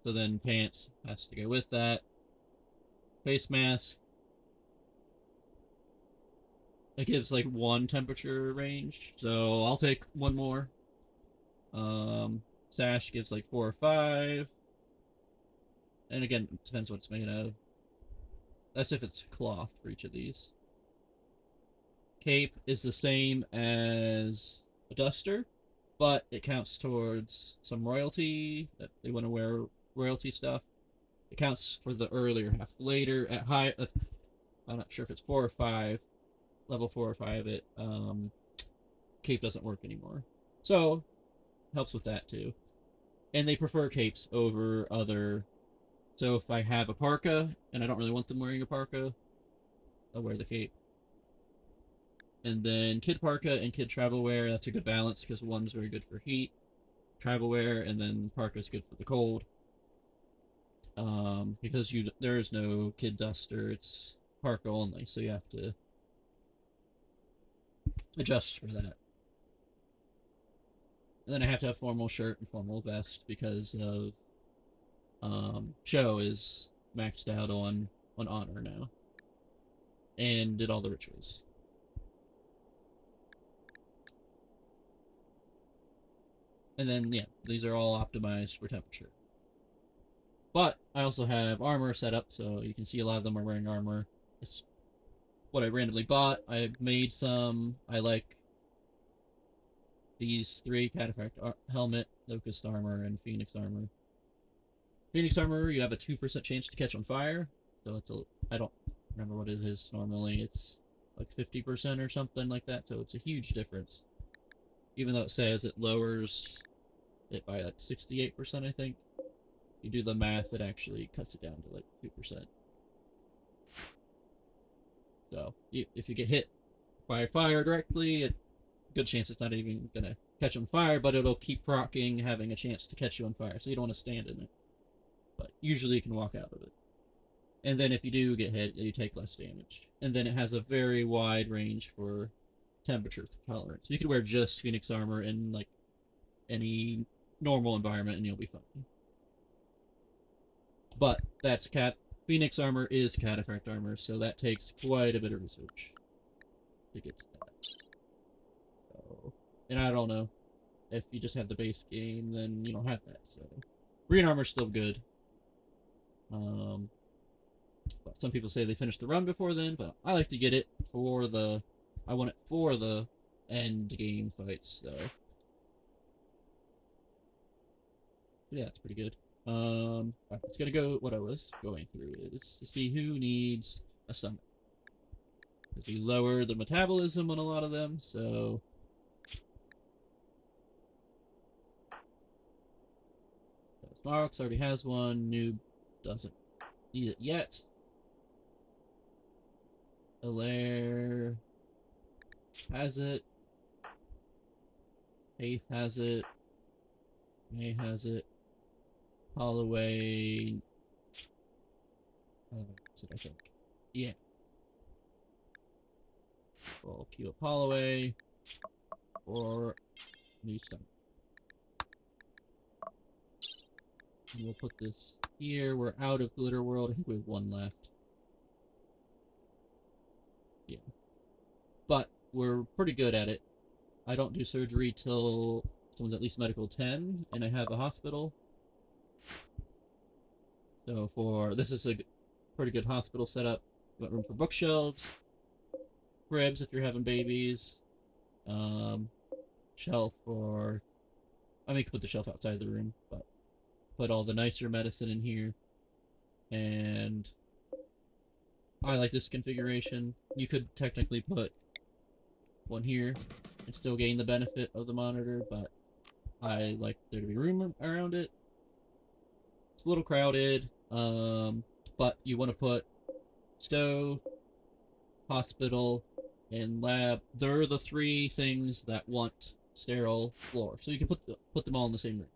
So then pants has to go with that. Face mask, it gives like one temperature range, so I'll take one more. Sash gives like 4 or 5, and again, it depends what it's made of. That's if it's cloth for each of these. Cape is the same as a duster, but it counts towards some royalty that they want to wear royalty stuff. It counts for the earlier half. Later at high, I'm not sure if it's 4 or 5, level 4 or 5. It cape doesn't work anymore, so helps with that too. And they prefer capes over other. So if I have a parka and I don't really want them wearing a parka, I'll wear the cape. And then kid parka and kid travel wear, that's a good balance because one's very good for heat, travel wear, and then parka's good for the cold. Because there is no kid duster, it's parka only, so you have to adjust for that. And then I have to have formal shirt and formal vest because of Show is maxed out on honor now and did all the rituals. And then yeah, these are all optimized for temperature. But I also have armor set up, so you can see a lot of them are wearing armor. It's what I randomly bought. I made some. I like these 3: Cataphract helmet, Locust armor, and Phoenix armor. Phoenix armor, you have a 2% chance to catch on fire, so it's a. I don't remember what it is normally. It's like 50% or something like that. So it's a huge difference. Even though it says it lowers it by like 68%, I think. You do the math, it actually cuts it down to like 2%. So if you get hit by fire directly, good chance it's not even gonna catch on fire, but it'll keep proccing, having a chance to catch you on fire. So you don't want to stand in it. But usually you can walk out of it. And then if you do get hit, you take less damage. And then it has a very wide range for temperature tolerance. You could wear just Phoenix armor in like any normal environment and you'll be fine. But that's Phoenix armor is cataphract armor, so that takes quite a bit of research to get to that. So, and I don't know. If you just have the base game, then you don't have that. So green armor's still good. But some people say they finished the run before then, but I like to get it for the. I want it for the end game fights. So yeah, it's pretty good. It's gonna go. What I was going through is to see who needs a summon. Because we lower the metabolism on a lot of them, so Smarx already has one. Noob doesn't need it yet. Alaire has it. Faith has it. May has it. Holloway. That's it, I think. Yeah. We'll queue up Holloway or new stuff. And we'll put this here. We're out of Glitter World. I think we have one left. Yeah. But we're pretty good at it. I don't do surgery till someone's at least medical 10 and I have a hospital. So this is a pretty good hospital setup. Got room for bookshelves, cribs if you're having babies, shelf for. I mean, you could put the shelf outside the room, but put all the nicer medicine in here. And I like this configuration. You could technically put one here and still gain the benefit of the monitor, but I like there to be room around it. It's a little crowded, but you want to put stove, hospital, and lab. They're the three things that want sterile floor, so you can put them all in the same room.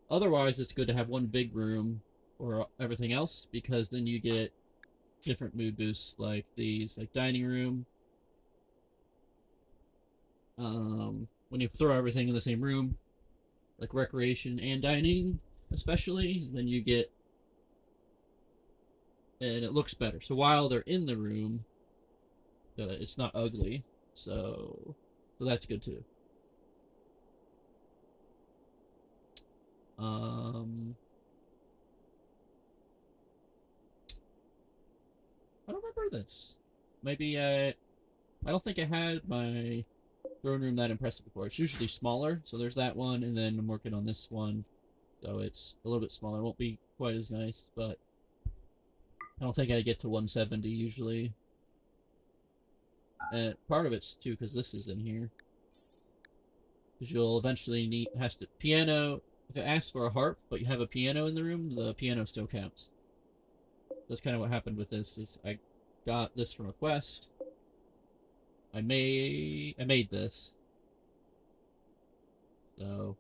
Otherwise, it's good to have one big room for everything else because then you get different mood boosts like these, like dining room. When you throw everything in the same room, like recreation and dining, especially, then you get and it looks better. So while they're in the room, it's not ugly. So that's good too. Um, I don't remember this. Maybe I don't think I had my throne room that impressive before. It's usually smaller, so there's that one, and then I'm working on this one, so it's a little bit smaller. It won't be quite as nice, but I don't think I get to 170 usually. And part of it's too because this is in here. Because you'll eventually has to piano. If it asks for a harp, but you have a piano in the room, the piano still counts. That's kind of what happened with this. Is I got this from a quest. I made this. So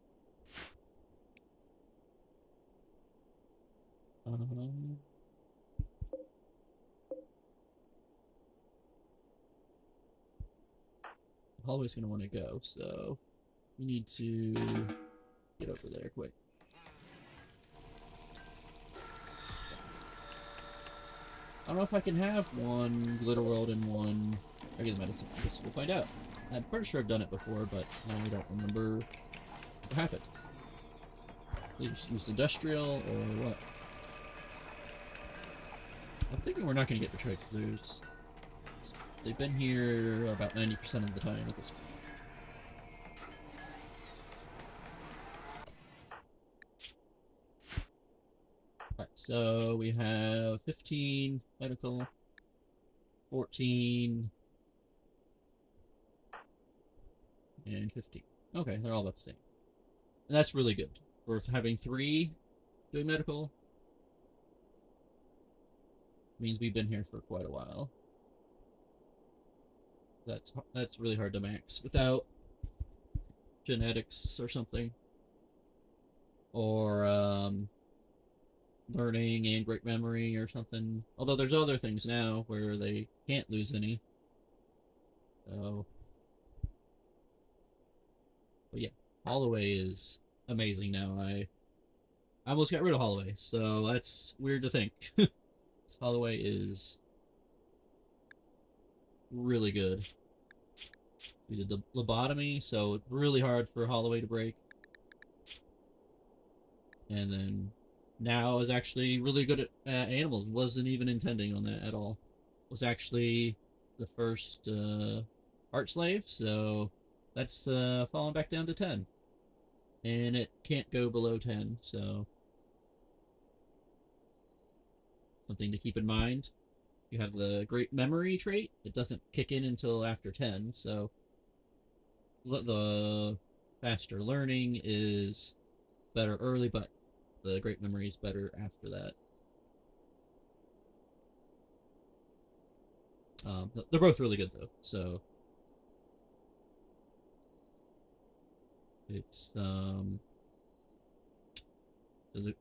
um, always gonna want to go. So we need to get over there quick. I don't know if I can have one Glitter World and one regular medicine. I guess we'll find out. I'm pretty sure I've done it before, but I don't remember what happened. They just used industrial or what? I'm thinking we're not going to get betrayed because they've been here about 90% of the time at this point. Alright, so we have 15 medical. 14, and 15. Okay, they're all about the same. And that's really good. For having 3 doing medical, means we've been here for quite a while. That's really hard to max without genetics or something, or learning and great memory or something. Although there's other things now where they can't lose any. So, but yeah, Holloway is amazing now. I almost got rid of Holloway, so that's weird to think. Holloway is really good. We did the lobotomy, so it's really hard for Holloway to break. And then now is actually really good at animals. Wasn't even intending on that at all. Was actually the first art slave, so that's fallen back down to 10. And it can't go below 10, so something to keep in mind. You have the great memory trait. It doesn't kick in until after 10, so the faster learning is better early, but the great memory is better after that. They're both really good though, so it's the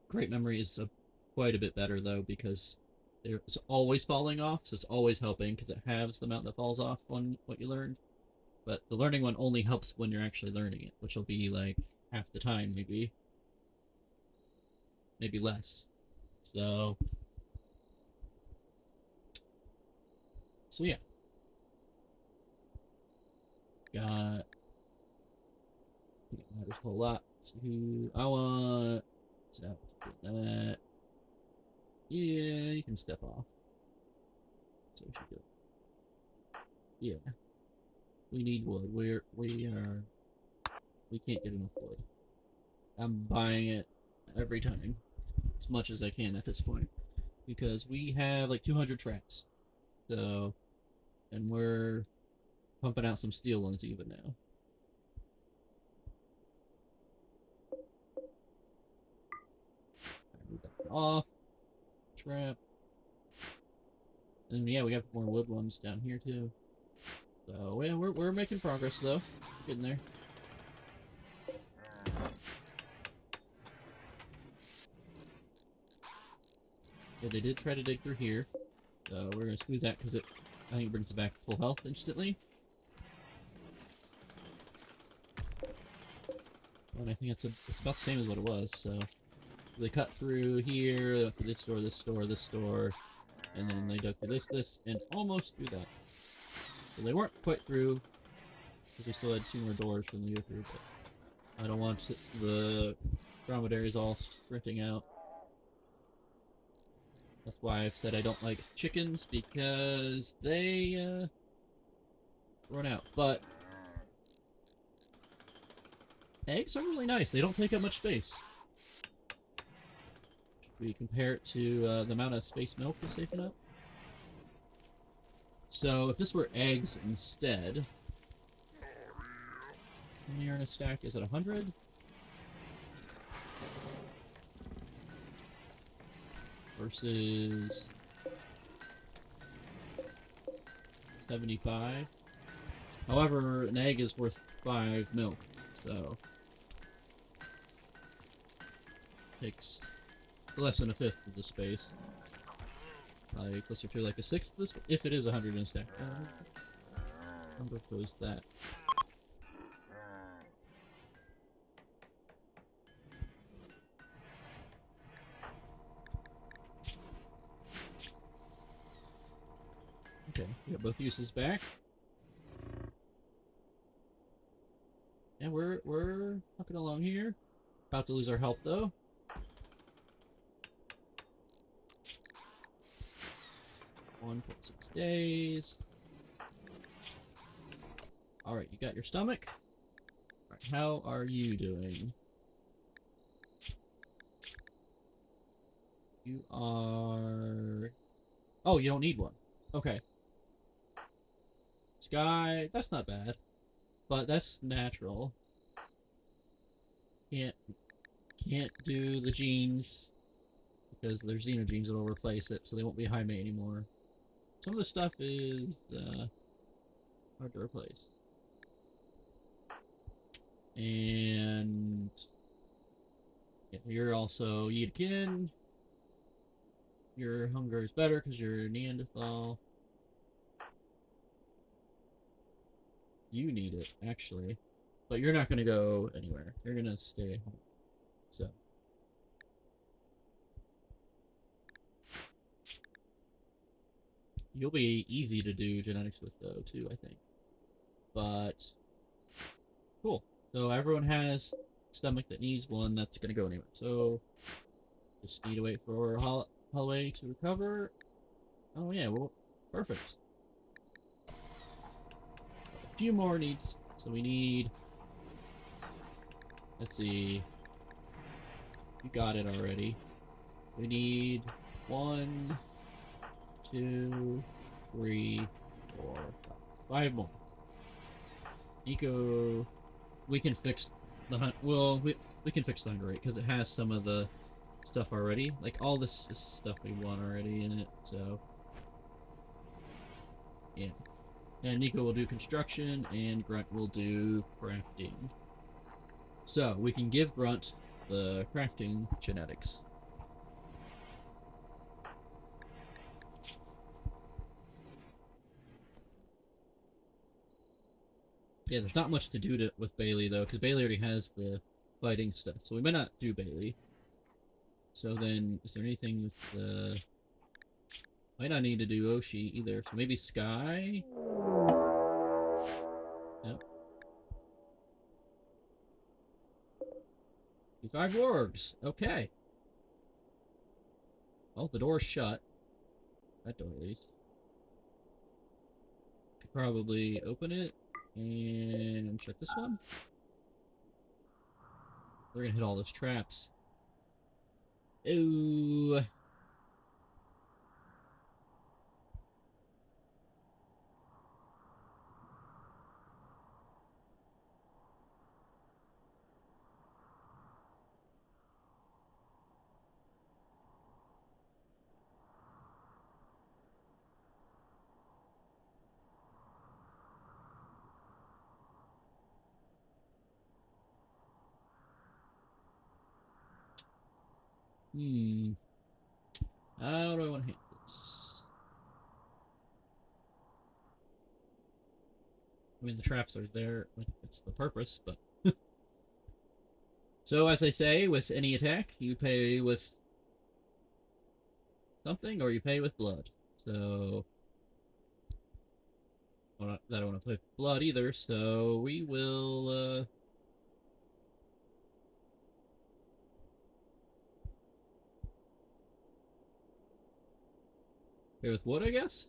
great memory is quite a bit better though because it's always falling off, so it's always helping because it halves the amount that falls off on what you learned. But the learning one only helps when you're actually learning it, which will be like half the time, maybe less. So so yeah, got I think it matters a whole lot. So who I want. So that. Yeah, you can step off. So we should go. Yeah, we need wood. We can't get enough wood. I'm buying it every time, as much as I can at this point, because we have like 200 traps. So, and we're pumping out some steel ones even now. I move that off. Trap. And yeah, we have more wood ones down here too. So yeah, we're making progress though. Getting there. Yeah, they did try to dig through here. So we're gonna smooth that because I think it brings it back to full health instantly. And I think it's about the same as what it was. So they cut through here, they went through this door, this door, this door, and then they dug through this, and almost through that. So they weren't quite through because we still had 2 more doors for them to go through. But I don't want the dromedaries all sprinting out. That's why I've said I don't like chickens, because they run out. But eggs are really nice. They don't take up much space. Should we compare it to the amount of space milk is taken up? So if this were eggs instead, how many are in a stack? Is it 100? Versus 75. However, an egg is worth 5 milk, so it takes less than a fifth of the space. Probably closer to like a sixth of this, if it is 100 in a stack. I wonder if it was that. Okay, we got both uses back. And we're fucking along here. About to lose our help though. 1.6 days. Alright, you got your stomach. Alright, how are you doing? You are... Oh, you don't need one. Okay. Sky, that's not bad, but that's natural. Can't can't do the genes because there's xenogenes that'll replace it, so they won't be high mate anymore. Some of the stuff is hard to replace. And yeah, you're also Yidkin. Your hunger is better because you're Neanderthal. You need it, actually. But you're not going to go anywhere. You're going to stay home. So. You'll be easy to do genetics with, though, too, I think. But, cool. So everyone has stomach that needs one that's going to go anywhere. So, just need to wait for Holloway to recover. Oh, yeah, well, perfect. A few more needs. So we need... Let's see. You got it already. We need 1, 2, 3, 4, 5 more. Nico, we can fix the hunt. Well, we can fix the hunger rate because it has some of the stuff already. Like all this is stuff we want already in it. So yeah. And Nico will do construction, and Grunt will do crafting. So we can give Grunt the crafting genetics. Yeah, there's not much to do with Bailey though, because Bailey already has the fighting stuff. So we might not do Bailey. So then, is there anything with the... Might not need to do Oshi either. So maybe Sky? Yep. 5 wargs. Okay. Well, the door's shut. That door at least. Could probably open it and shut this one. We're gonna hit all those traps. Ooh. Hmm. How do I want to handle this? I mean, the traps are there. Like, it's the purpose, but... So, as I say, with any attack, you pay with something or you pay with blood. So... I don't want to play blood either, so we will, pay with wood, I guess?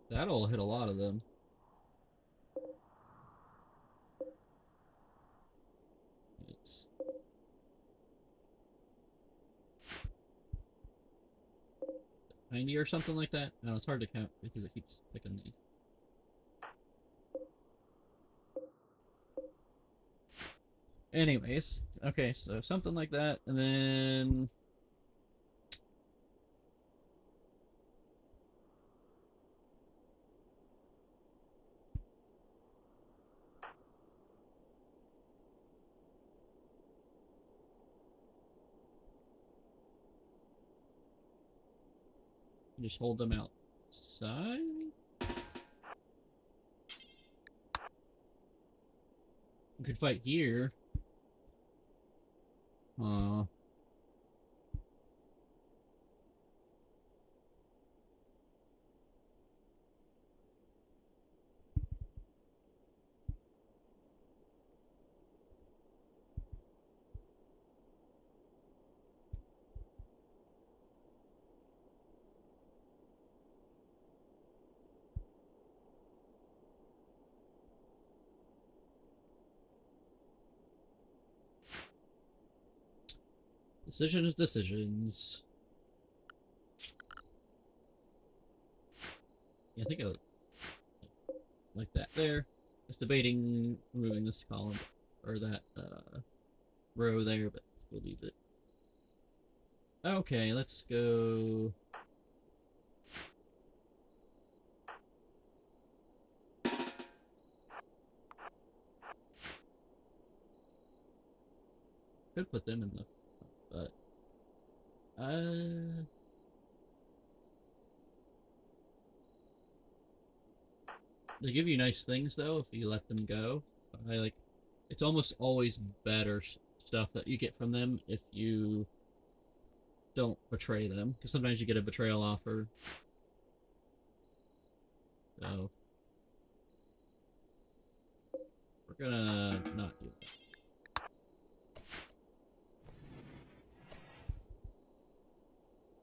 That'll hit a lot of them. It's 90 or something like that. No, it's hard to count because it keeps picking these. Anyways, okay, so something like that, and then just hold them outside. We could fight here. Uh, decisions. Yeah, I think like that there. I was debating removing this column or that row there, but we'll leave it. Okay, let's go. Could put them in the, but they give you nice things though if you let them go. I like. It's almost always better stuff that you get from them if you don't betray them, because sometimes you get a betrayal offer. So we're gonna not do that.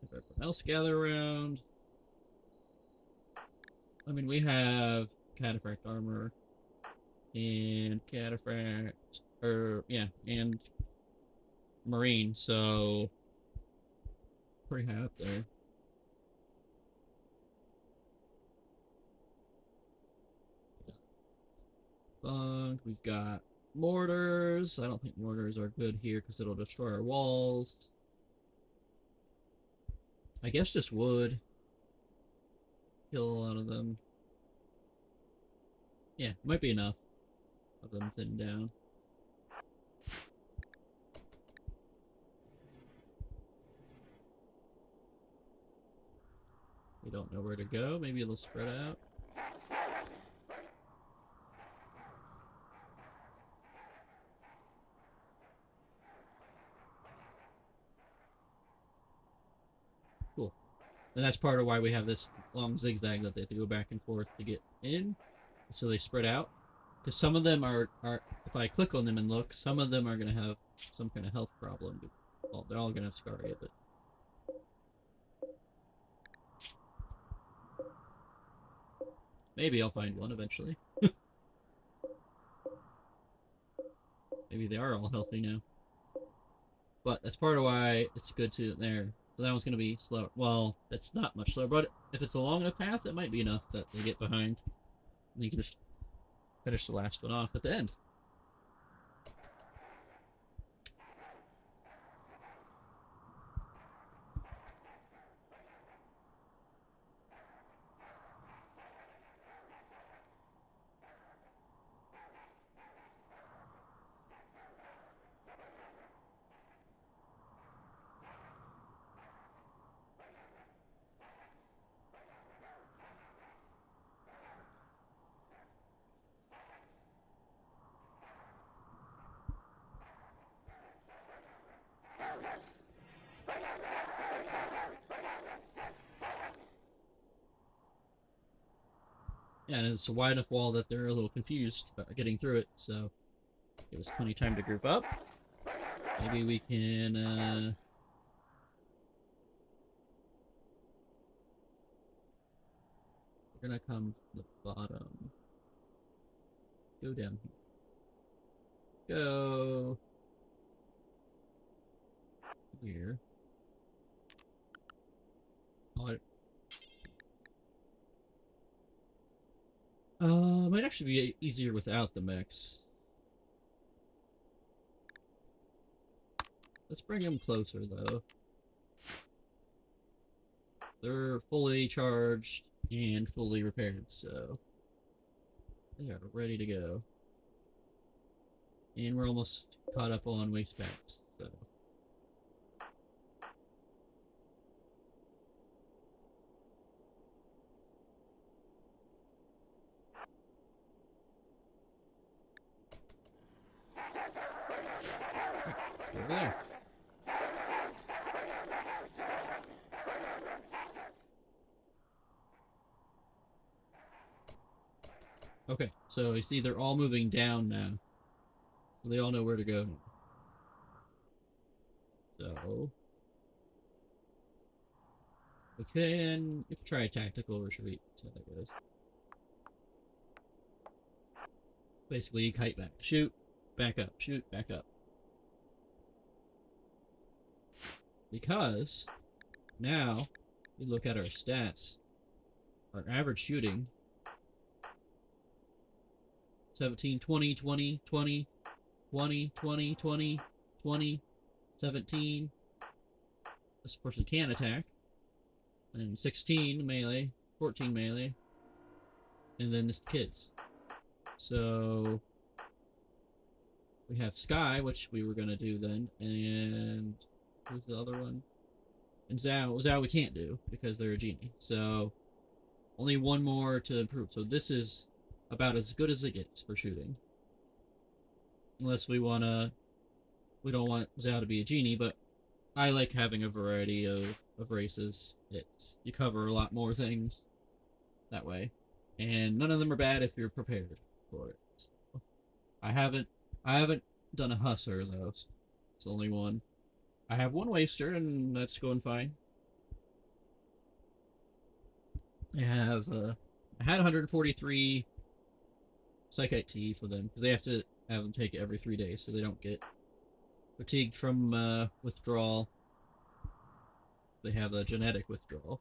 If everyone else gather around. I mean, we have cataphract armor and cataphract, or yeah, and marine, so pretty high up there. Bunk. We've got mortars. I don't think mortars are good here because it'll destroy our walls. I guess just wood. Kill a lot of them. Yeah, might be enough of them thinned down. They don't know where to go. Maybe they'll spread out. Cool. And that's part of why we have this long zigzag that they have to go back and forth to get in. So they spread out. Because some of them are, if I click on them and look, some of them are going to have some kind of health problem. Well, they're all going to have Scaria, but maybe I'll find one eventually. Maybe they are all healthy now. But that's part of why it's good to there. So that one's going to be slow. Well, that's not much slower, but if it's a long enough path, it might be enough that they get behind. And you can just finish the last one off at the end. Yeah, and it's a wide enough wall that they're a little confused about getting through it, so give us plenty of time to group up. Maybe we can, we're gonna come from the bottom. Go down here. Go here. Oh, might actually be easier without the mechs. Let's bring them closer, though. They're fully charged and fully repaired, so they are ready to go. And we're almost caught up on waste packs, so. Let's go over there. Okay, so you see they're all moving down now. So they all know where to go now. So we can try a tactical retreat. See how that goes. Basically, you kite back, shoot, back up, shoot, back up. Because now we look at our stats. Our average shooting 17, 20, 20, 20, 20, 20, 20, 20, 17. This person can attack. And 16 melee, 14 melee. And then it's the kids. So we have Sky, which we were gonna do then, and who's the other one? And Zhao. Zhao we can't do because they're a genie. So only one more to improve. So this is about as good as it gets for shooting. Unless we don't want Zhao to be a genie, but I like having a variety of races. You cover a lot more things that way. And none of them are bad if you're prepared for it. So I haven't done a Husser though. It's only one. I have one Waster and that's going fine. I had 143 Psychite Tea for them because they have to have them take it every 3 days so they don't get fatigued from withdrawal. They have a genetic withdrawal.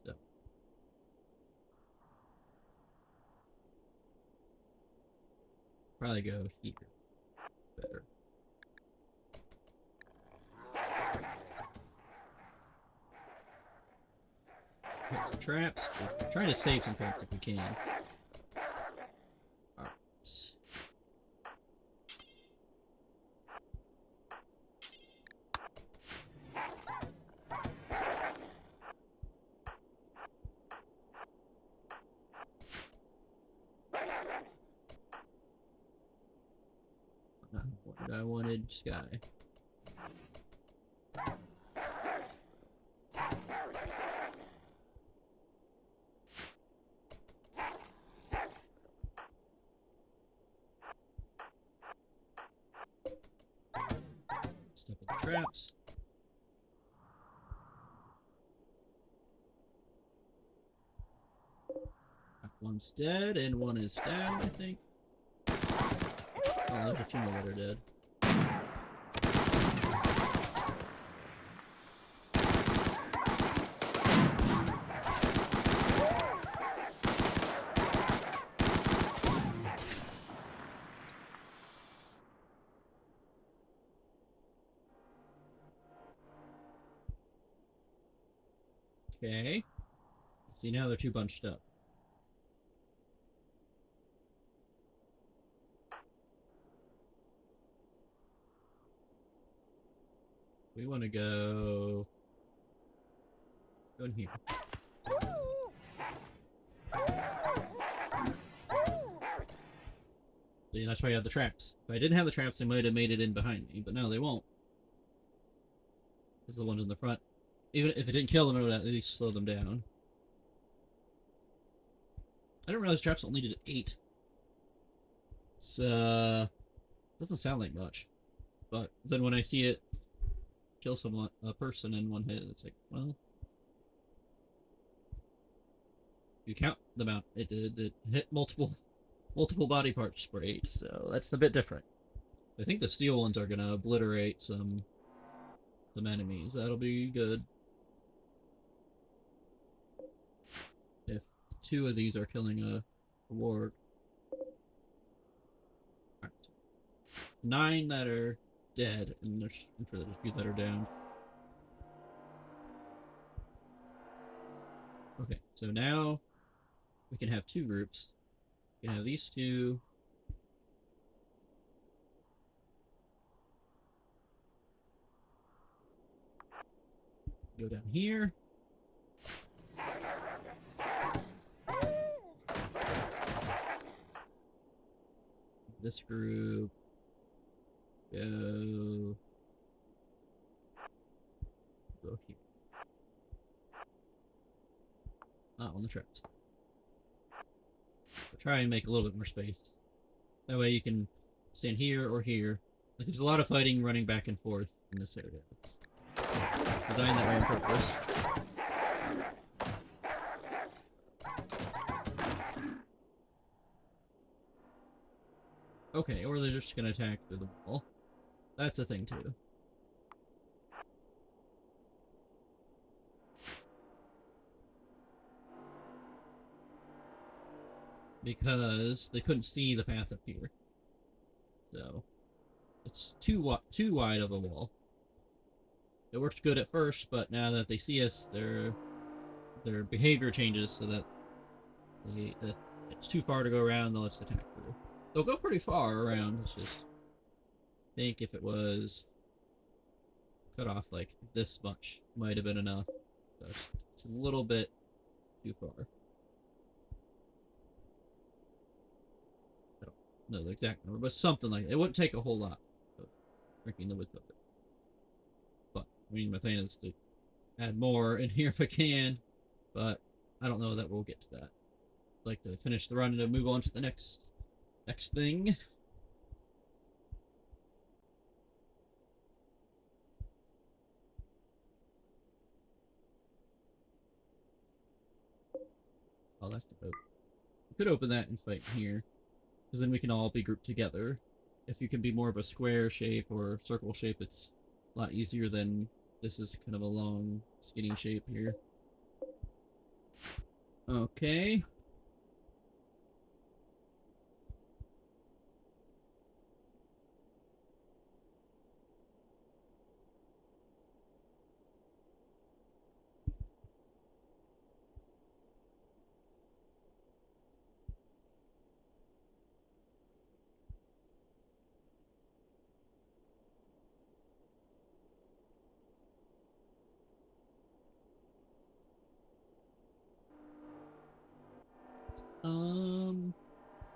So probably go here. Better. Hit some traps. We're trying to save some traps if we can. Alright. What I wanted, Sky. Step in the traps. One's dead and one is down, I think. Oh, there's a few more that are dead. Okay. See, now they're too bunched up. We want to go in here. See, that's why you have the traps. If I didn't have the traps, they might have made it in behind me, but no, they won't. This is the ones in the front. Even if it didn't kill them, it would at least slow them down. I didn't realize traps only did 8. It's, doesn't sound like much. But then when I see it kill a person in one hit, it's like, well... If you count them out, it hit multiple body parts for 8, so that's a bit different. I think the steel ones are gonna obliterate some enemies. That'll be good. If 2 of these are killing a ward. Right. 9 that are dead, and I'm sure there's a few that are down. Okay, so now we can have 2 groups. We can have these 2. Go down here. This group go here. Not on the traps. But try and make a little bit more space. That way you can stand here or here. Like there's a lot of fighting running back and forth in this area. It's designed that way on purpose. Okay, or they're just gonna attack through the wall. That's a thing too. because they couldn't see the path up here. So it's too wide of a wall. It worked good at first, but now that they see us, their behavior changes so that if it's too far to go around, they'll just attack through. They'll go pretty far around. It's just I think if it was cut off like this much, might have been enough. So it's a little bit too far. I don't know the exact number, but something like that. It wouldn't take a whole lot of shrinking the width of it. But I mean, my plan is to add more in here if I can, but I don't know that we'll get to that. I'd like to finish the run and move on to the next thing. Oh, that's the boat. We could open that and fight here, because then we can all be grouped together. If you can be more of a square shape or circle shape, it's a lot easier than this is kind of a long, skinny shape here. Okay.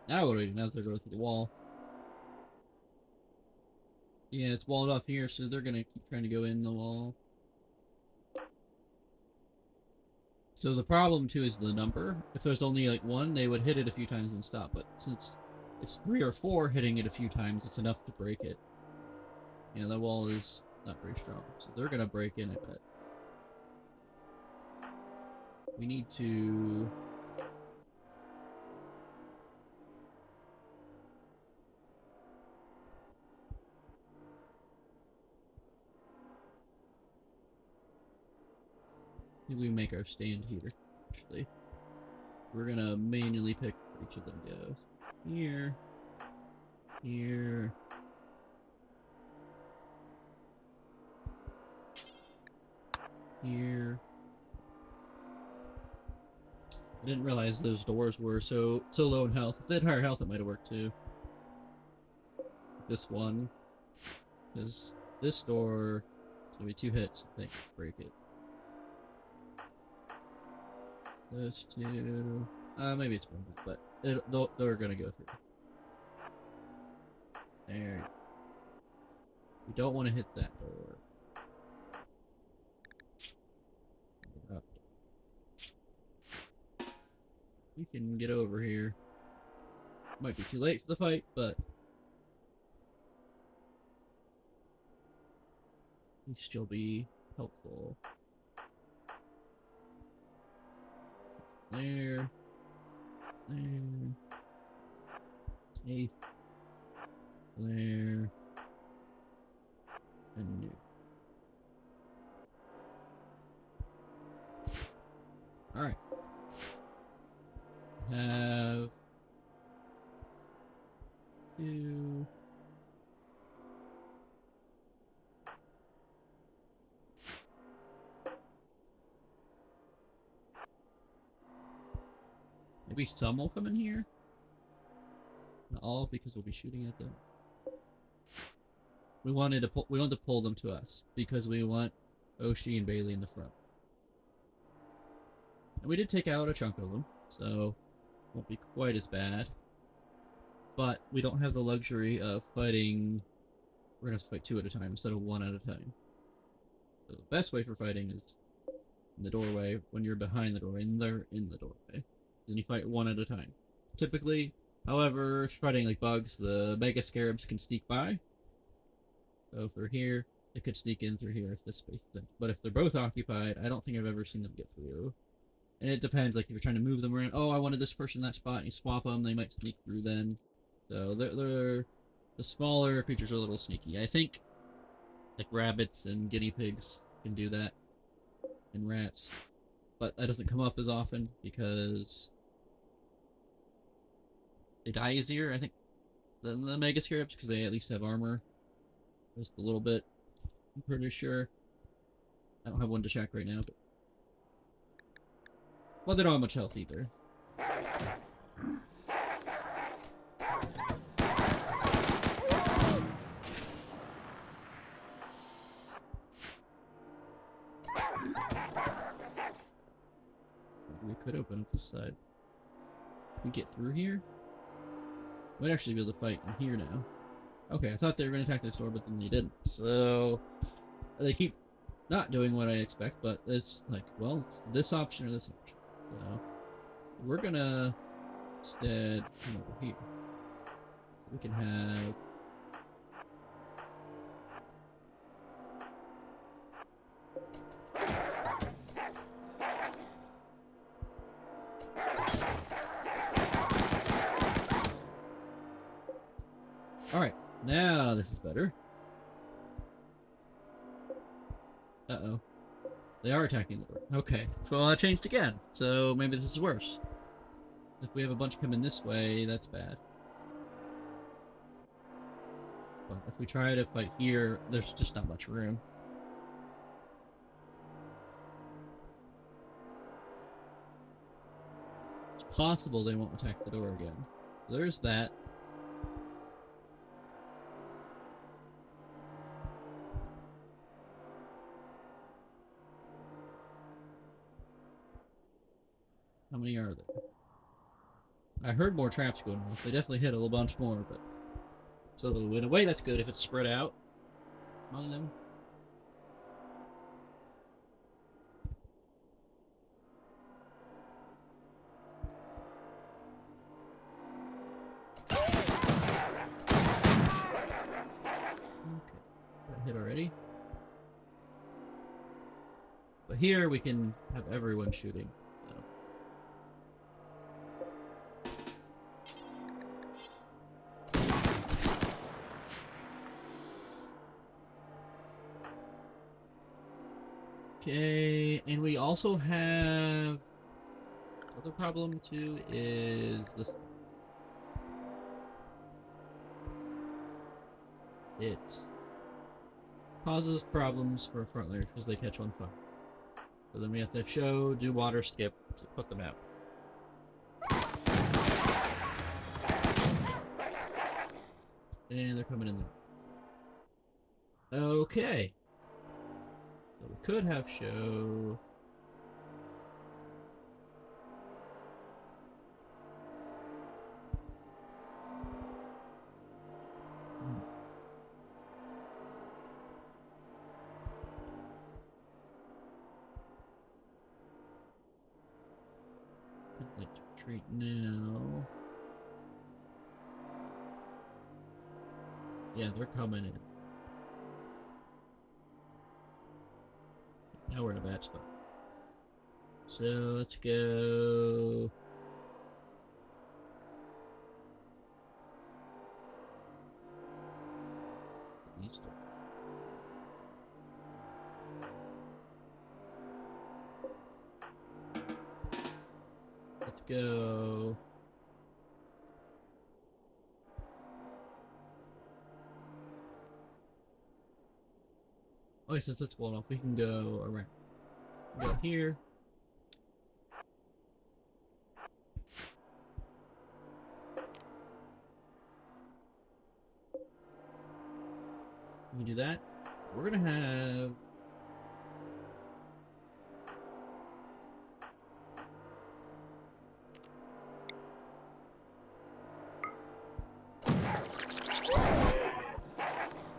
Now what do we do? Now that they're going through the wall. Yeah, it's walled off here, so they're gonna keep trying to go in the wall. So the problem too is the number. If there's only like one, they would hit it a few times and stop. But since it's 3 or 4 hitting it a few times, it's enough to break it. Yeah, that wall is not very strong, so they're gonna break in, I bet. We need to... Maybe we make our stand here, actually. We're gonna manually pick where each of them goes. Here. Here. Here. I didn't realize those doors were so low in health. If they had higher health, it might have worked too. This one, because this door is gonna be 2 hits. I think break it. Those two, maybe it's one, but they're gonna go through. There. We don't want to hit that door. You can get over here. Might be too late for the fight, but you still be helpful. There. There. 8th. There. And new. Alright. Have 2. Maybe some will come in here. Not all, because we'll be shooting at them. We wanted to pull them to us because we want Oshi and Bailey in the front. And we did take out a chunk of them, so won't be quite as bad. But we don't have the luxury of fighting. We're gonna have to fight 2 at a time instead of 1 at a time. So the best way for fighting is in the doorway when you're behind the doorway and they're in the doorway. Then you fight 1 at a time. Typically, however, if you're fighting like bugs, the Mega Scarabs can sneak by. So if they're here, they could sneak in through here if this space is empty. But if they're both occupied, I don't think I've ever seen them get through. And it depends, like if you're trying to move them around, oh, I wanted this person in that spot, and you swap them, they might sneak through then. So the smaller creatures are a little sneaky. I think like rabbits and guinea pigs can do that, and rats. But that doesn't come up as often because they die easier, I think, than the Mega Scarabs because they at least have armor. Just a little bit, I'm pretty sure. I don't have one to check right now, but well, they don't have much health either. We could open up this side. Can we get through here? Might actually be able to fight in here now. Okay, I thought they were going to attack this door, but then they didn't. So they keep not doing what I expect, but it's like, well, it's this option or this option. So we're gonna instead come over here. We can have alright, now this is better. Uh-oh. They are attacking the door. Okay, so I changed again. So maybe this is worse. If we have a bunch coming this way, that's bad. But if we try to fight here, there's just not much room. It's possible they won't attack the door again. There's that. How many are there? I heard more traps going off. They definitely hit a little bunch more, but so in a way that's good if it's spread out among them. Okay, that hit already. But here we can have everyone shooting. So. Okay, and we also have other problem too is this one. It causes problems for frontliners because they catch on fire. So then we have to do water skip to put them out. And they're coming in there. Okay. So we could have show. I'd like to retreat now. Yeah, they're coming in. Now we're in a bad spot. So let's go. East. Let's go. Oh, since it's blown off, we can go around. Go here. We can do that. We're gonna have.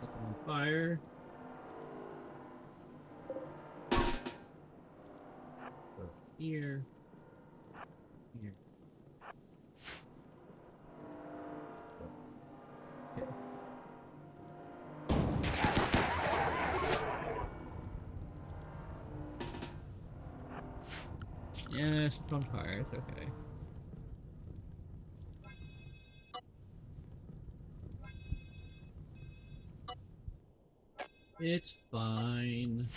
Set them on fire. Go here. Here. Okay. Yeah, it's on fire. It's okay. It's fine.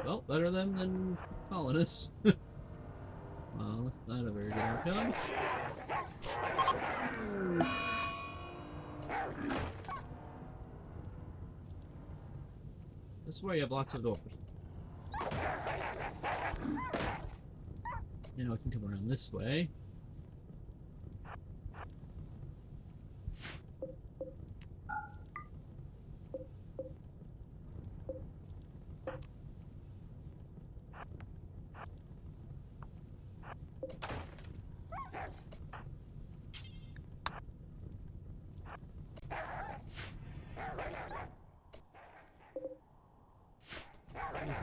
Well, better them than colonists. Well, that's not a very good outcome. This way you have lots of doors. Now I can come around this way.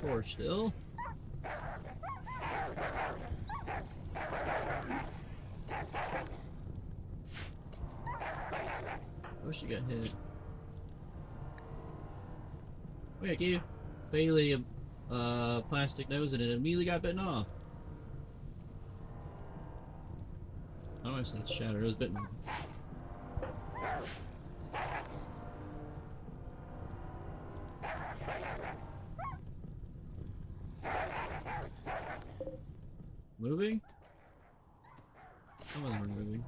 Four still. Oh, she got hit. Oh yeah, I gave Bailey a plastic nose and it immediately got bitten off. I don't know if that's shattered, it was bitten. Moving? Some of them are moving.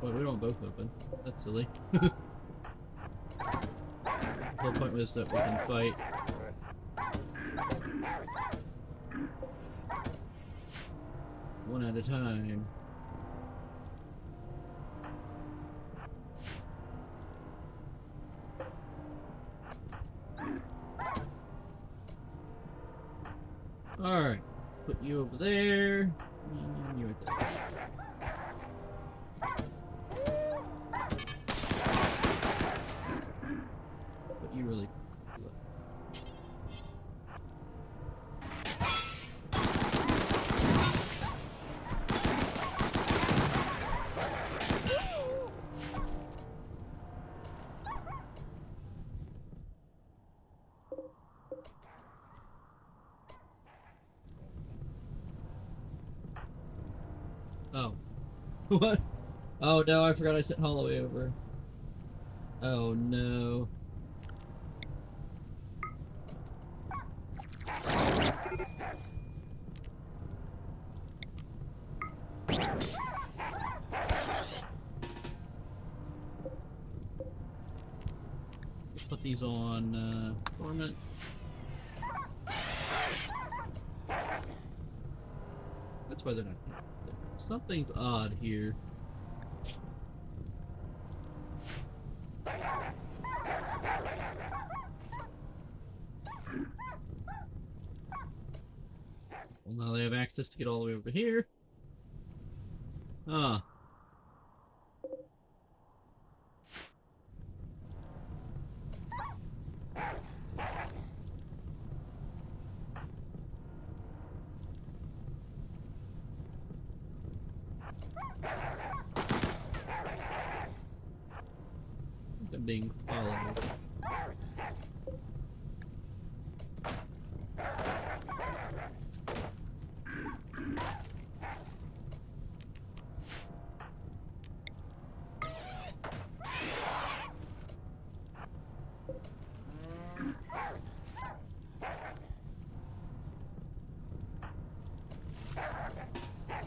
Oh, we don't both open. That's silly. The whole point was that we can fight. One at a time. Alright. Put you over there. And you right there. But you really... Oh. What? Oh no, I forgot I sent Holloway over. Oh no. Put these on dormant. That's why they're not. Something's odd here. Well, now they have access to get all the way over here. Ah. I'm being followed.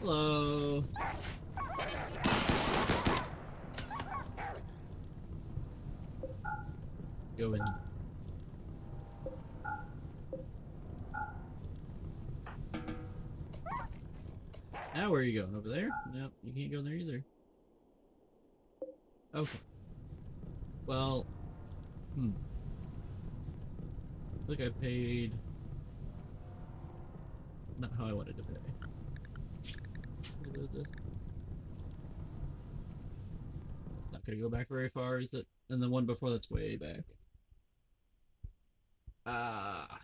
Hello. Go in. Now where are you going? Over there? Nope, you can't go there either. Okay. Well, look, I paid not how I wanted to pay. It's not gonna go back very far, is it? And the one before that's way back. Ah.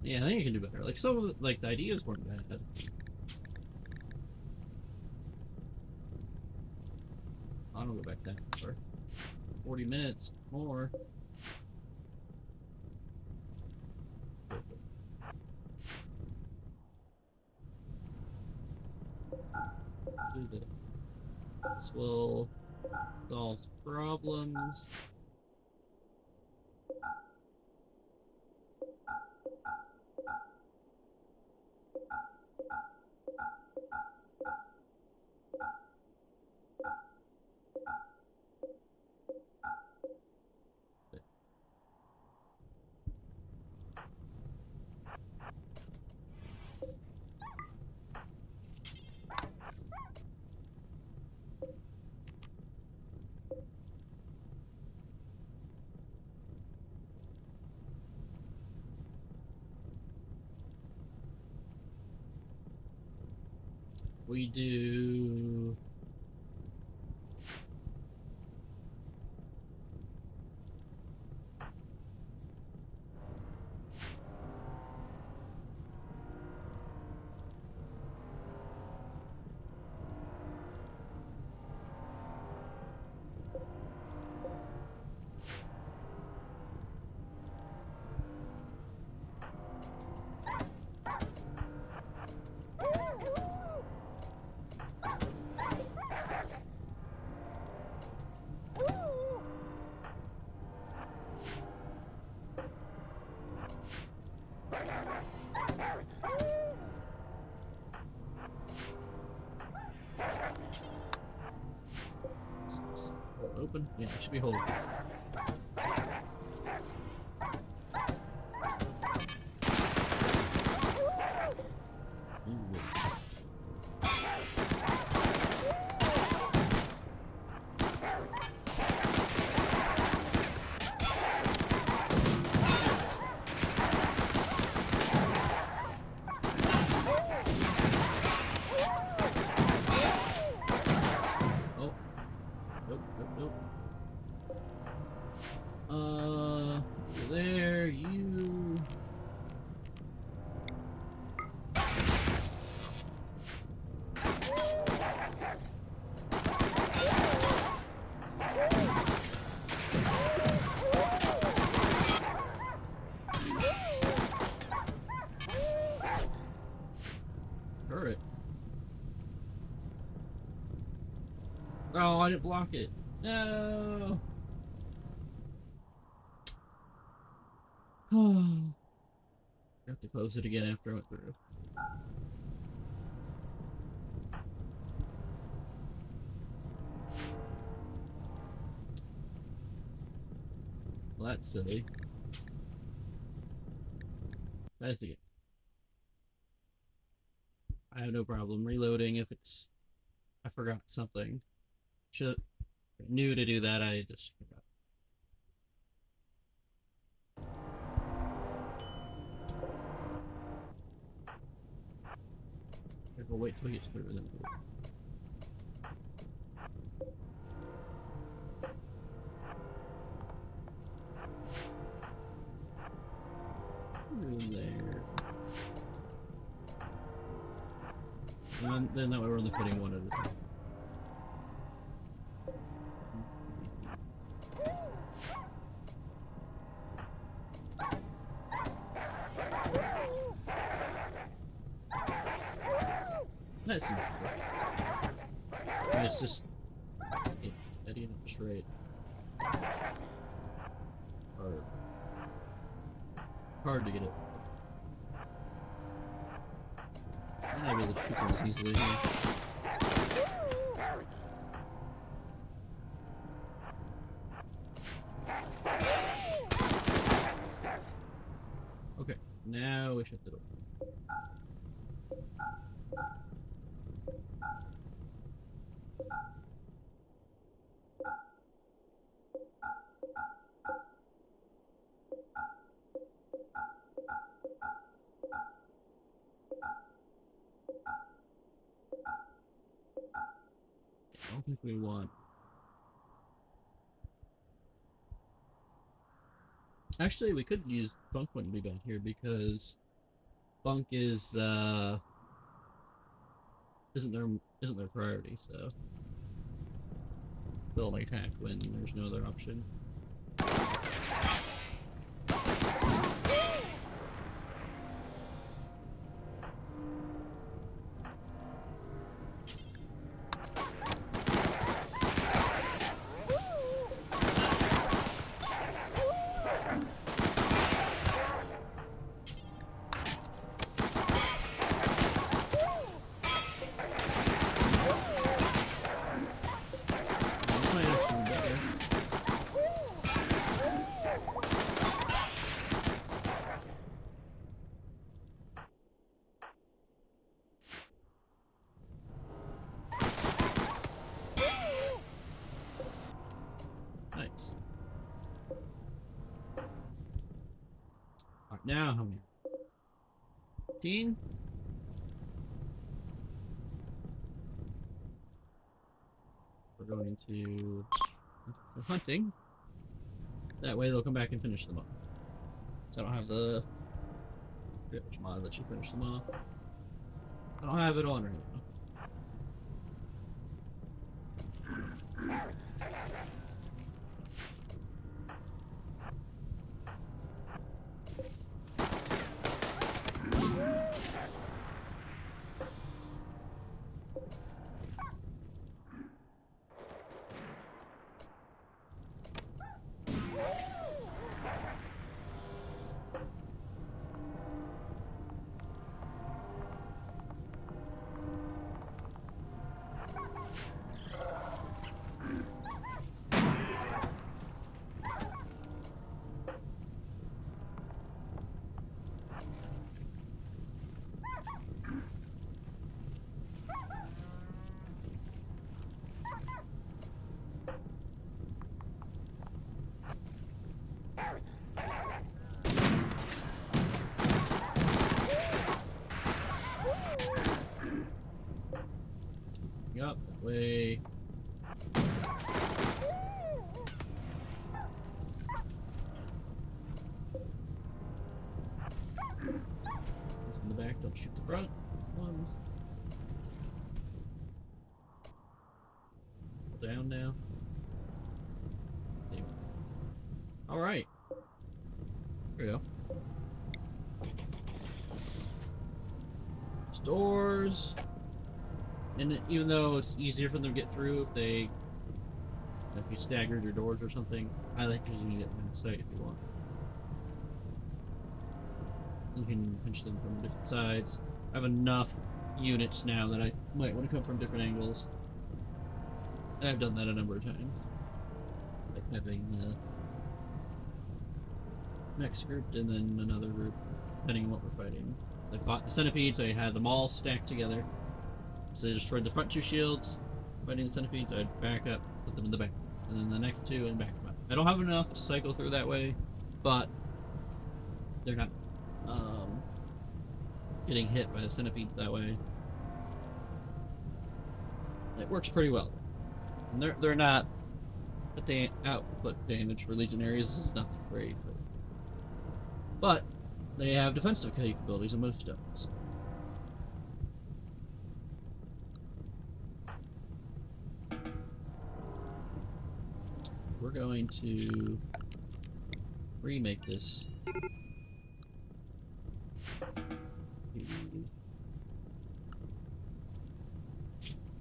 Yeah, I think I can do better. Like some of the, like the ideas weren't bad. go back that far. 40 minutes more. Do this. This will solve problems. We do open. Yeah, it should be hold. There you. Turret. Oh, I didn't block it. No. Have to close it again after I went through. Well, that's silly. That's the game. I have no problem reloading if it's I forgot something. Should knew to do that, I just forgot. We'll wait till he gets through then. Through there. And then that way we're only putting one at a time. That's simple. It's just Eddie up straight. Hard to get it. I'm not able to shoot them as easily here. Okay, now we shut the door. I don't think we want. Actually, we could use Bunk wouldn't be back here because Bunk is isn't their priority, so They'll attack when there's no other option. Nice. Alright, now how many? 15? We're going to for hunting. That way they'll come back and finish them off. So I don't have the which mod lets you finish them off. I don't have it on right now. Up that way. In the back, don't shoot the front ones. Down now. Alright. There we go. Stores. And even though it's easier for them to get through if you staggered your doors or something, I like because you can get them in sight if you want. You can punch them from different sides. I have enough units now that I might want to come from different angles. And I've done that a number of times. Like having next group and then another group, depending on what we're fighting. I fought the centipedes, I had them all stacked together. So they destroyed the front two shields, fighting the centipedes, I'd back up, put them in the back, and then the next two and back them up. I don't have enough to cycle through that way, but they're not getting hit by the centipedes that way. It works pretty well. And they're not, but the output damage for legionaries is not great, but they have defensive capabilities in most of us. We're going to remake this.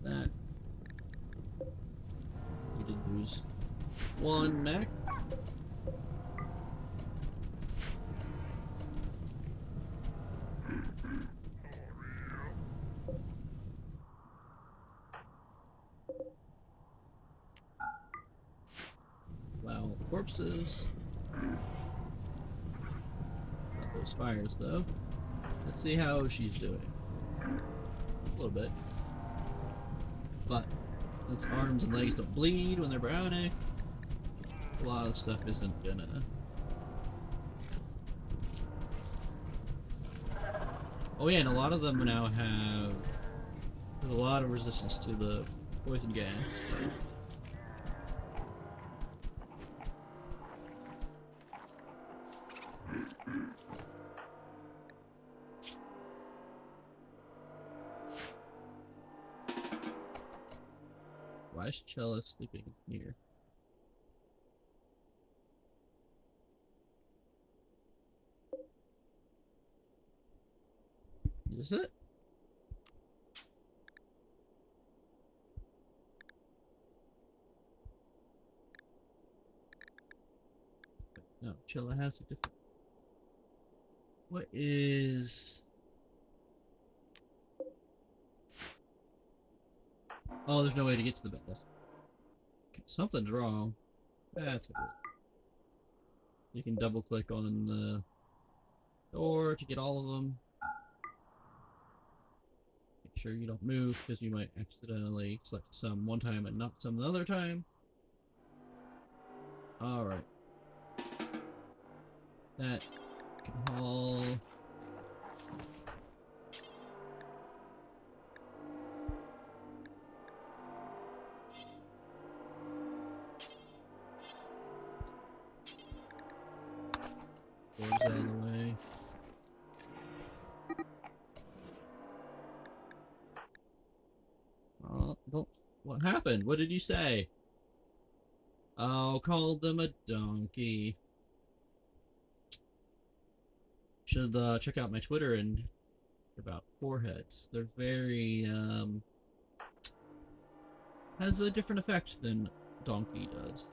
That. We did lose one mech. Wow, corpses. Not those fires though. Let's see how she's doing. A little bit. But those arms and legs don't bleed when they're browning. A lot of stuff isn't gonna. Oh yeah, and a lot of them now have a lot of resistance to the poison gas. Why is Chella sleeping here? Is this it? No, Chella has a different. What is? Oh, there's no way to get to the bed. Something's wrong. That's what it is. You can double click on the door to get all of them. Make sure you don't move because you might accidentally select some one time and not some another time. Alright. That can haul. Doors out of the way. Don't. What happened? What did you say? Oh, called them a donkey. Should check out my Twitter and about foreheads. They're very has a different effect than donkey does.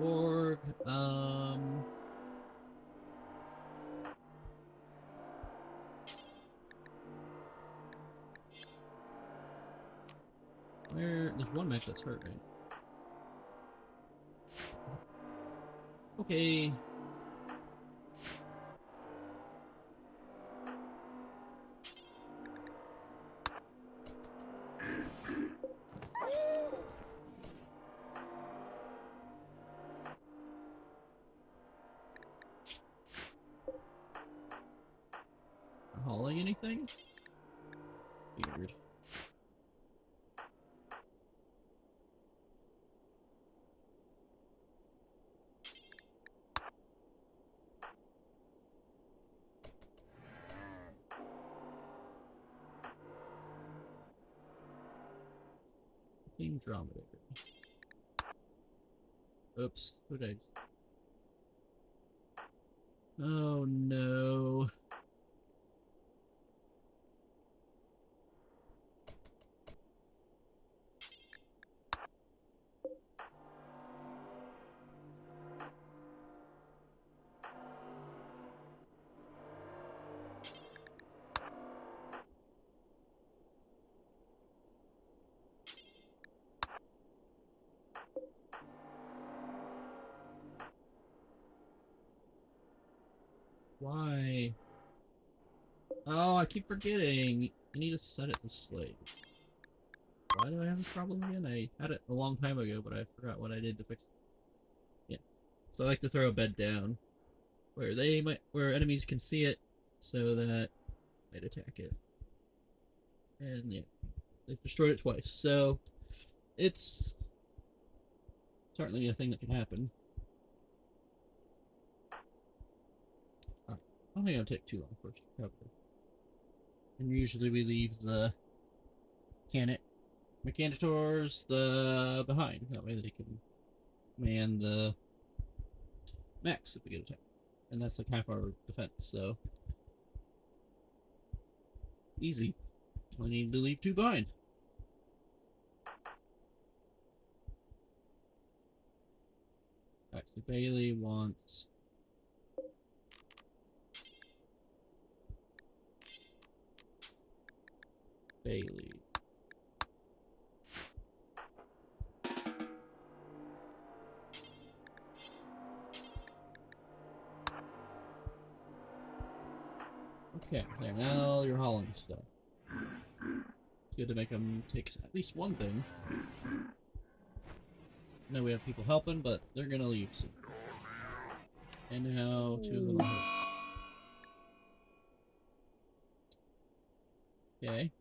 Org, there's one mech that's hurt, right? Okay. Hauling anything? Weird. King Dromedary. Oops. Who did I... Oh no. Why? Oh, I keep forgetting. I need to set it to slave. Why do I have this problem again? I had it a long time ago, but I forgot what I did to fix it. Yeah. So I like to throw a bed down where enemies can see it so that they'd attack it. And yeah, they've destroyed it twice. So it's certainly a thing that can happen. Alright. I don't think it'll take too long for us to recover. And usually we leave the Mechanitors behind. That way they can man the mechs if we get attacked. And that's like half our defense, so easy. I need to leave two behind. Alright, so Bailey wants Bailey. Okay, there, now you're hauling stuff. It's good to make them take at least one thing. know we have people helping, but they're gonna leave soon. And now two of them are hurt. Okay.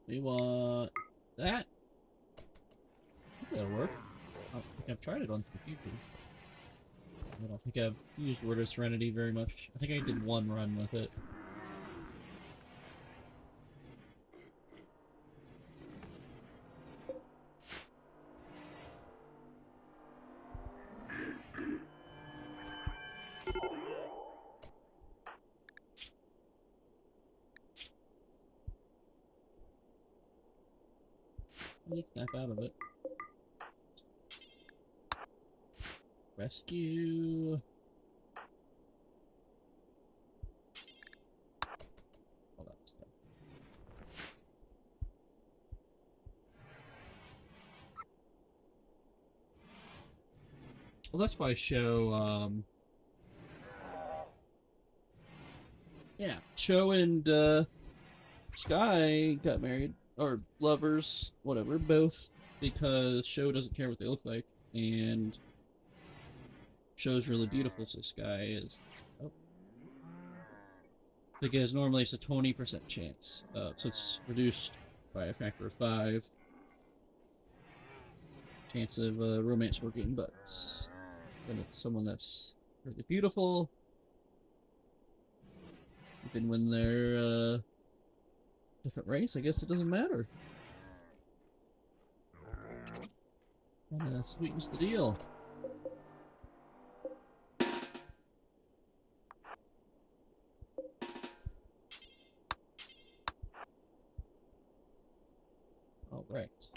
We want that. That'll work. I don't think I've tried it on computer. I don't think I've used Word of Serenity very much. I think I did one run with it. Snap out of it. Rescue. All that stuff. Well, that's why yeah, Show and Sky got married, or lovers, whatever, both, because Show doesn't care what they look like, and Show's really beautiful, so Sky is. Oh. Because normally it's a 20% chance, so it's reduced by a factor of 5 chance of romance working, but when it's someone that's really beautiful, even when they're different race, I guess it doesn't matter. Kinda sweetens the deal. Alright.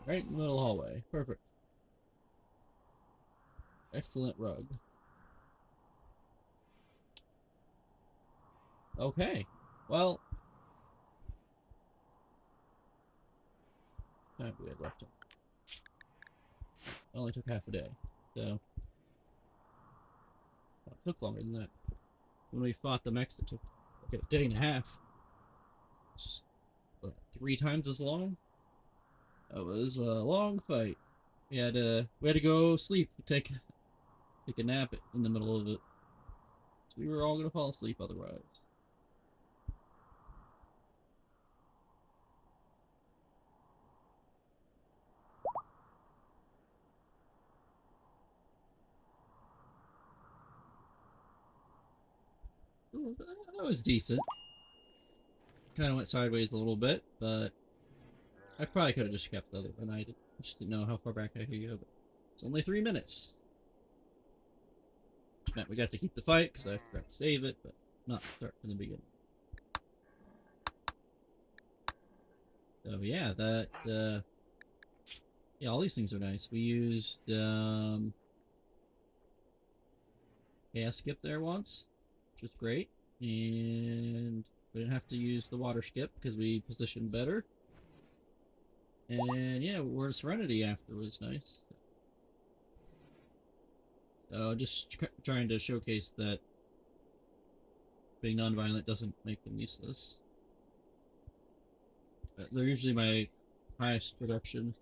Right in the middle hallway. Perfect. Excellent rug. Okay. Well, time we had left it. Only took half a day, so well, it took longer than that. When we fought the mechs, it took like a day and a half. It's, 3 times as long. That was a long fight. We had to go sleep, take a nap in the middle of it. So we were all gonna fall asleep otherwise. Ooh, that was decent. Kind of went sideways a little bit, but I probably could have just kept the other one. I just didn't know how far back I could go. But it's only 3 minutes. Which meant we got to keep the fight because I forgot to save it, but not start from the beginning. So yeah, yeah, all these things are nice. We used Chaos Skip there once, which was great, and we didn't have to use the water skip because we positioned better. And yeah, Word of Serenity after was nice. So just trying to showcase that being non-violent doesn't make them useless. They're usually my highest production.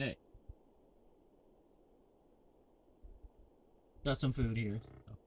Okay. Got some food here. So.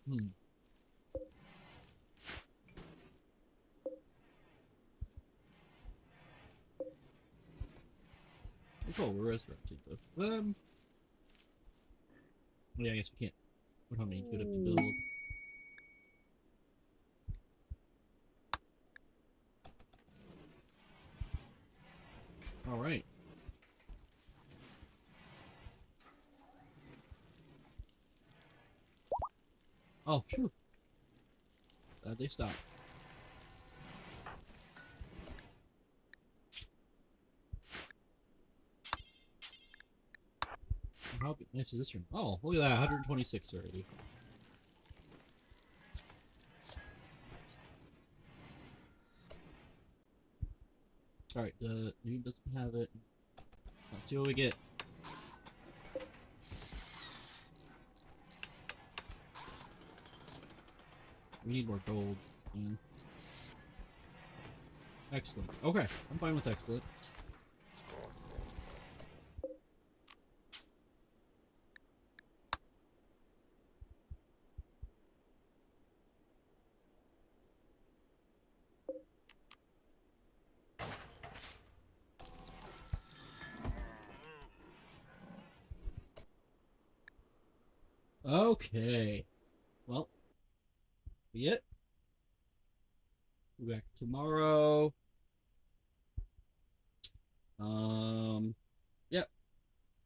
Hmm. Oh, cool, we're resurrected though. Yeah, I guess we can't. We don't need good up to build. All right. Oh, phew. Glad they stopped. How nice is this room? Oh, look at that, 126 already. Alright, the new doesn't have it. Let's see what we get. We need more gold. Mm. Excellent. Okay, I'm fine with excellent. Okay. Well, be it. Be back tomorrow. Yep.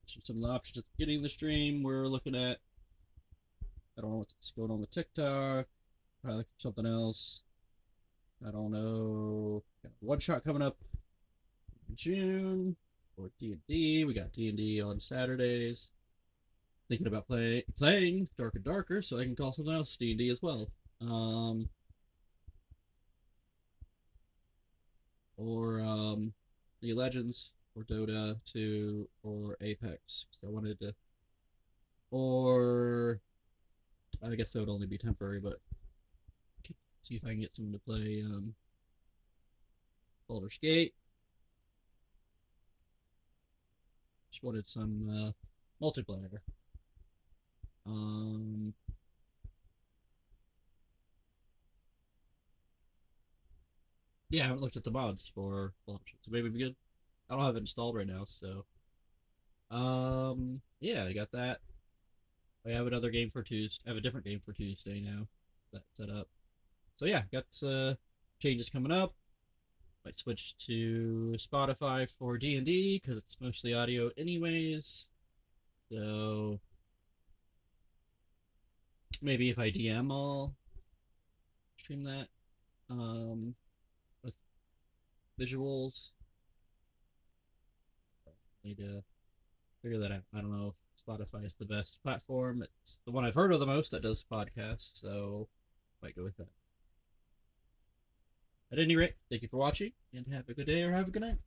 Some of the options at the beginning of the stream we're looking at. I don't know what's going on with TikTok. Probably look for something else. I don't know. Got one shot coming up in June for D&D. We got D&D on Saturdays. Thinking about playing Dark and Darker, so I can call something else D&D as well. Um, or League of Legends, or Dota 2, or Apex. So I wanted to, or I guess that would only be temporary, but see if I can get someone to play Baldur's Gate. Just wanted some multiplayer. Um, yeah, I haven't looked at the mods for Baldur's Gate, so maybe it'd be good. I don't have it installed right now, so yeah, I got that. I have another game for Tuesday. I have a different game for Tuesday now. That set up. So yeah, got changes coming up. Might switch to Spotify for D&D because it's mostly audio anyways. So maybe if I DM, I'll stream that with visuals. Need to figure that out. I don't know if Spotify is the best platform. It's the one I've heard of the most that does podcasts, so might go with that. At any rate, thank you for watching, and have a good day or have a good night.